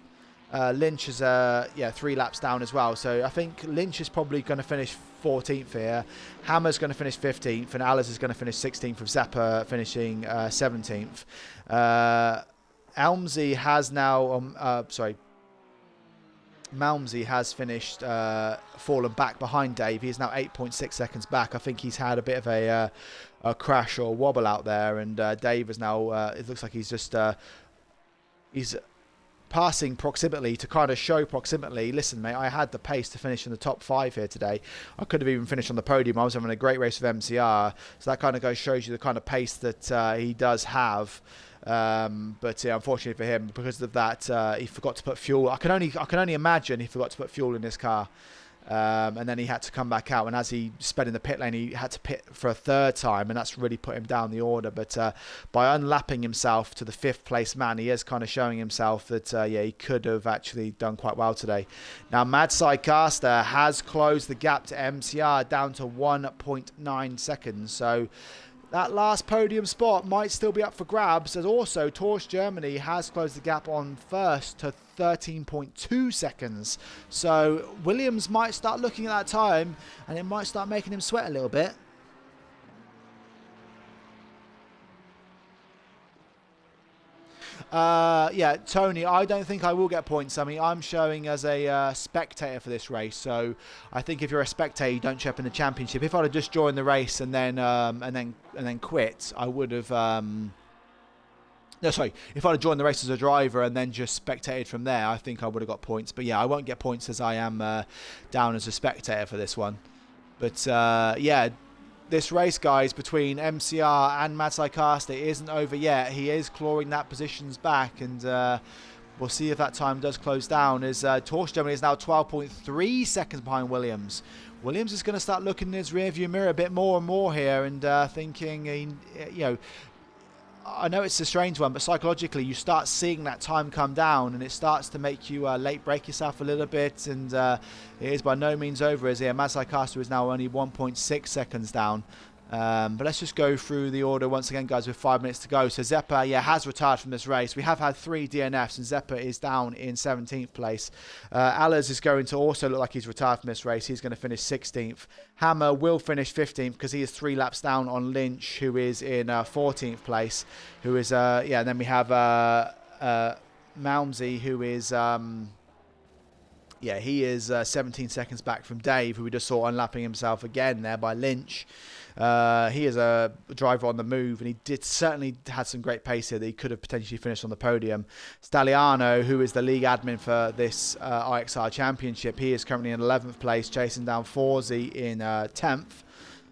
Lynch is 3 laps down as well. So I think Lynch is probably going to finish 14th here. Hammer's going to finish 15th, and Alice is going to finish 16th, with Zeppa finishing 17th. Malmsey has now, Malmsey has finished, fallen back behind Dave. He is now 8.6 seconds back. I think he's had a bit of a crash or wobble out there, and Dave is now, it looks like he's just, he's passing Proximately to kind of show Proximately, listen, mate, I had the pace to finish in the top 5 here today. I could have even finished on the podium. I was having a great race with MCR. So that kind of shows you the kind of pace that he does have. But unfortunately for him, because of that, he forgot to put fuel. I can only imagine he forgot to put fuel in his car, and then he had to come back out. And as he sped in the pit lane, he had to pit for a 3rd time, and that's really put him down the order. But by unlapping himself to the 5th place man, he is kind of showing himself that he could have actually done quite well today. Now, Mad Caster has closed the gap to MCR down to 1.9 seconds. So that last podium spot might still be up for grabs, as also Torch Germany has closed the gap on first to 13.2 seconds. So Williams might start looking at that time, and it might start making him sweat a little bit. Yeah, Tony, I don't think I will get points. I mean, I'm showing as a spectator for this race, so I think if you're a spectator, you don't show up in the championship. If I'd have just joined the race and then quit, I would have. No, sorry. If I'd have joined the race as a driver and then just spectated from there, I think I would have got points. But yeah, I won't get points as I am down as a spectator for this one. But yeah. This race, guys, between MCR and Mads IXR isn't over yet. He is clawing that positions back, and we'll see if that time does close down. As Torch Germany is now 12.3 seconds behind Williams. Williams is going to start looking in his rearview mirror a bit more and more here, and thinking, you know, I know it's a strange one, but psychologically you start seeing that time come down, and it starts to make you late break yourself a little bit, and it is by no means over, as here Mads IXR is now only 1.6 seconds down. But let's just go through the order once again, guys, with 5 minutes to go. So Zeppa, yeah, has retired from this race. We have had 3 DNFs, and Zeppa is down in 17th place. Allers is going to also look like he's retired from this race. He's going to finish 16th. Hammer will finish 15th because he is 3 laps down on Lynch, who is in 14th place. Who is, yeah, and then we have Malmsey, who is... yeah, he is 17 seconds back from Dave, who we just saw unlapping himself again there by Lynch. He is a driver on the move, and he certainly had some great pace here that he could have potentially finished on the podium. Staliano, who is the league admin for this IXR Championship, he is currently in 11th place, chasing down Forzy in 10th.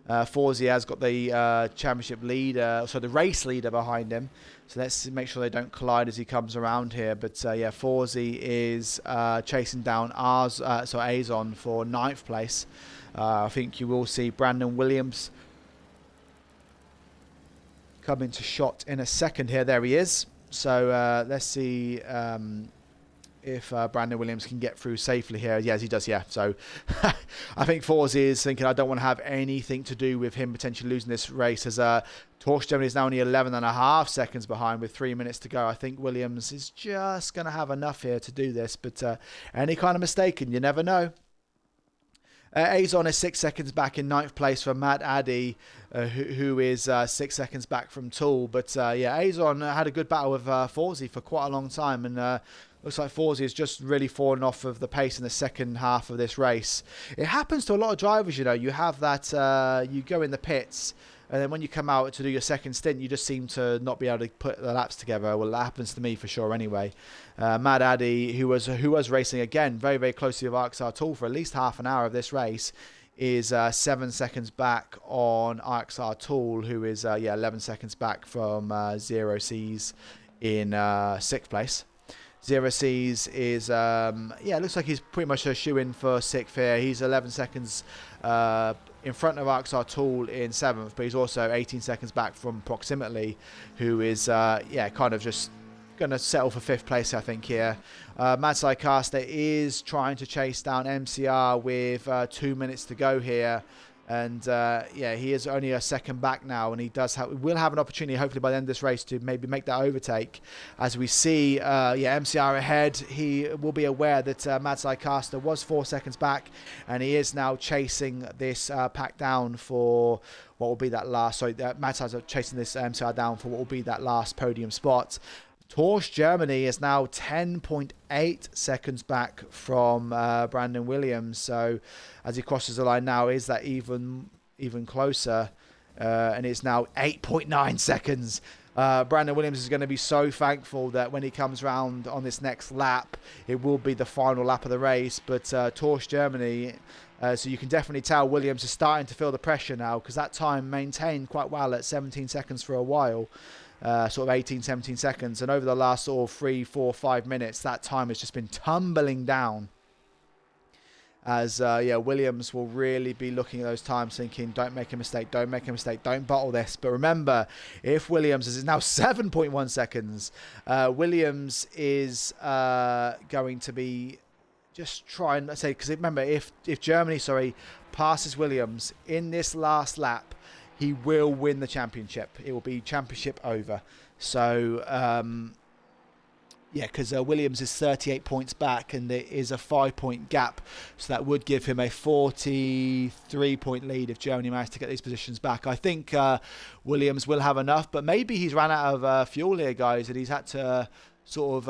Forzy has got the championship leader, so the race leader behind him. So let's make sure they don't collide as he comes around here. But yeah, Forzy is chasing down Azon for 9th place. I think you will see Brandon Williams come into shot in a second here. There he is. So let's see if Brandon Williams can get through safely here. Yes, he does, yeah. So I think Forzy is thinking, I don't want to have anything to do with him potentially losing this race, as Torch Germany is now only 11.5 seconds behind with 3 minutes to go. I think Williams is just going to have enough here to do this, but any kind of mistake, and you never know. Azon is 6 seconds back in 9th place for Matt Addy, who is 6 seconds back from Tool. But yeah, Azon had a good battle with Forzy for quite a long time, and looks like Forzy has just really fallen off of the pace in the second half of this race. It happens to a lot of drivers, you know. You have that, you go in the pits, and then when you come out to do your second stint, you just seem to not be able to put the laps together. Well, that happens to me for sure anyway. Mad Addy, who was racing again very, very closely with IXR Tool for at least half an hour of this race, is 7 seconds back on IXR Tool, who is 11 seconds back from Zero C's in 6th place. Zero C's is, it looks like he's pretty much a shoe-in for 6th here. He's 11 seconds in front of IXR Tool in 7th, but he's also 18 seconds back from Proximately, who is, kind of just going to settle for 5th place, I think, here. Mads IXR is trying to chase down MCR with 2 minutes to go here. And he is only a second back now, and he will have an opportunity, hopefully by the end of this race, to maybe make that overtake. As we see, MCR ahead, he will be aware that Mads IXR was 4 seconds back, and he is now chasing this pack down for what will be that last. Sorry, Mads IXR chasing this MCR down for what will be that last podium spot. Torch Germany is now 10.8 seconds back from Brandon Williams. So as he crosses the line now, is that even closer? And it's now 8.9 seconds. Brandon Williams is going to be so thankful that when he comes round on this next lap, it will be the final lap of the race. But Torch Germany, so you can definitely tell Williams is starting to feel the pressure now, because that time maintained quite well at 17 seconds for a while. Sort of 18, 17 seconds. And over the last sort of 3, 4, 5 minutes, that time has just been tumbling down. As, Williams will really be looking at those times thinking, don't make a mistake, don't make a mistake, don't bottle this. But remember, if Williams is now 7.1 seconds, Williams is going to be just trying to say, because remember, if Germany, passes Williams in this last lap, he will win the championship. It will be championship over. So, yeah, because Williams is 38 points back, and there is a 5-point gap. So that would give him a 43-point lead if Germany managed to get these positions back. I think Williams will have enough, but maybe he's ran out of fuel here, guys, and he's had to sort of...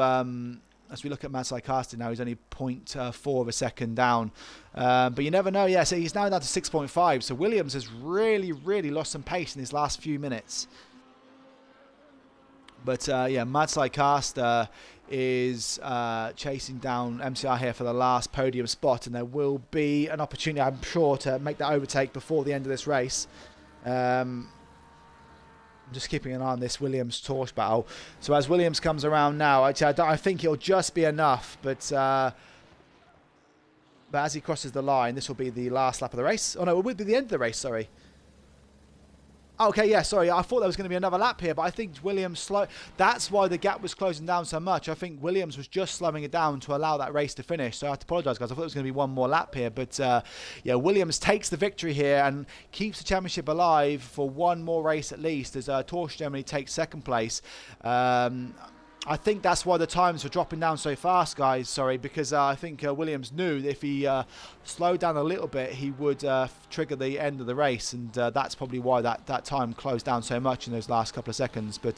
as we look at Mads Carsten now, he's only 0.4 of a second down. But you never know. Yeah, so he's now down to 6.5. So Williams has really, really lost some pace in his last few minutes. But yeah, Mads Carsten is chasing down MCR here for the last podium spot. And there will be an opportunity, I'm sure, to make that overtake before the end of this race. Just keeping an eye on this Williams Torch battle. So as Williams comes around now, I think it'll just be enough. But as he crosses the line, this will be the last lap of the race. Oh no, it would be the end of the race, sorry. Okay, yeah, sorry. I thought there was going to be another lap here, but I think Williams that's why the gap was closing down so much. I think Williams was just slowing it down to allow that race to finish. So I have to apologise, guys. I thought there was going to be one more lap here. But, yeah, Williams takes the victory here and keeps the championship alive for one more race at least as Torch Germany takes second place. I think that's why the times were dropping down so fast, guys. Sorry, because I think Williams knew that if he slowed down a little bit, he would trigger the end of the race, and that's probably why that time closed down so much in those last couple of seconds. But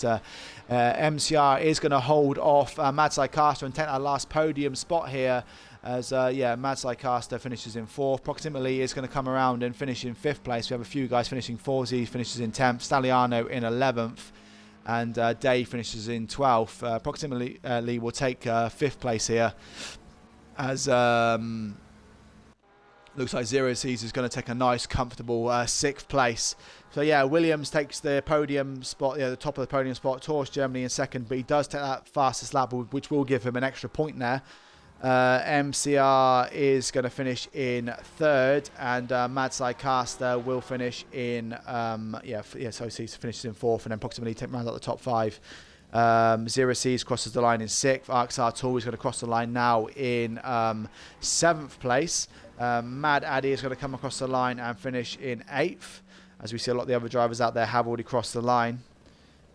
MCR is going to hold off Mads Carsten and take that last podium spot here. As yeah, Mads Carsten finishes in 4th. Proximity is going to come around and finish in 5th place. We have a few guys finishing 4th. He finishes in 10th. Staliano in 11th. And Day finishes in 12th. Proximity Lee will take 5th place here. As looks like Zero Seas is going to take a nice, comfortable 6th place. So yeah, Williams takes the podium spot, the top of the podium spot. Torch Germany in 2nd, but he does take that fastest lap, which will give him an extra point there. MCR is going to finish in 3rd, and Mads Carsten will finish in so he finishes in 4th, and then Proximity take round out the top 5. Zero Seas crosses the line in 6th. IXR Tool is going to cross the line now in 7th place. Mad Addy is going to come across the line and finish in 8th, as we see a lot of the other drivers out there have already crossed the line.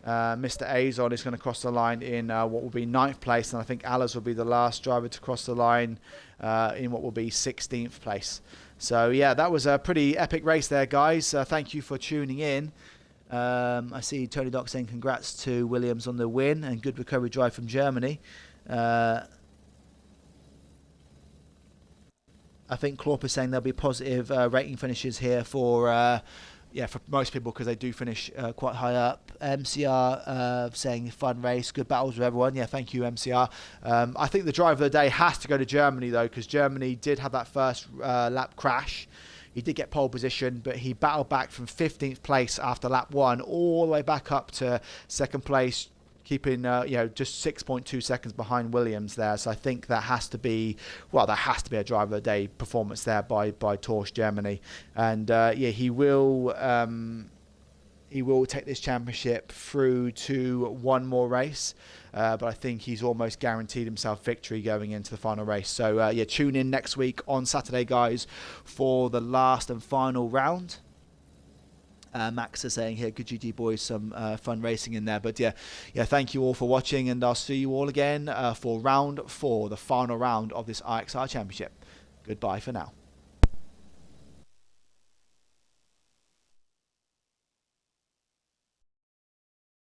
Mr. Azon is going to cross the line in what will be 9th place, and I think Allers will be the last driver to cross the line in what will be 16th place. So yeah, that was a pretty epic race there, guys. Thank you for tuning in. I see Tony Doc saying congrats to Williams on the win and good recovery drive from Germany. I think Klorp is saying there'll be positive rating finishes here for most people, because they do finish quite high up. MCR saying fun race, good battles with everyone. Yeah, thank you, MCR. I think the driver of the day has to go to Germany, though, because Germany did have that first lap crash. He did get pole position, but he battled back from 15th place after lap 1 all the way back up to 2nd place, keeping just 6.2 seconds behind Williams there. So I think that has to be a driver of the day performance there by Torch Germany. And he will take this championship through to one more race. But I think he's almost guaranteed himself victory going into the final race. So tune in next week on Saturday, guys, for the last and final round. Max is saying here, good GG boys, some fun racing in there. But yeah, thank you all for watching, and I'll see you all again for round 4, the final round of this IXR Championship. Goodbye for now.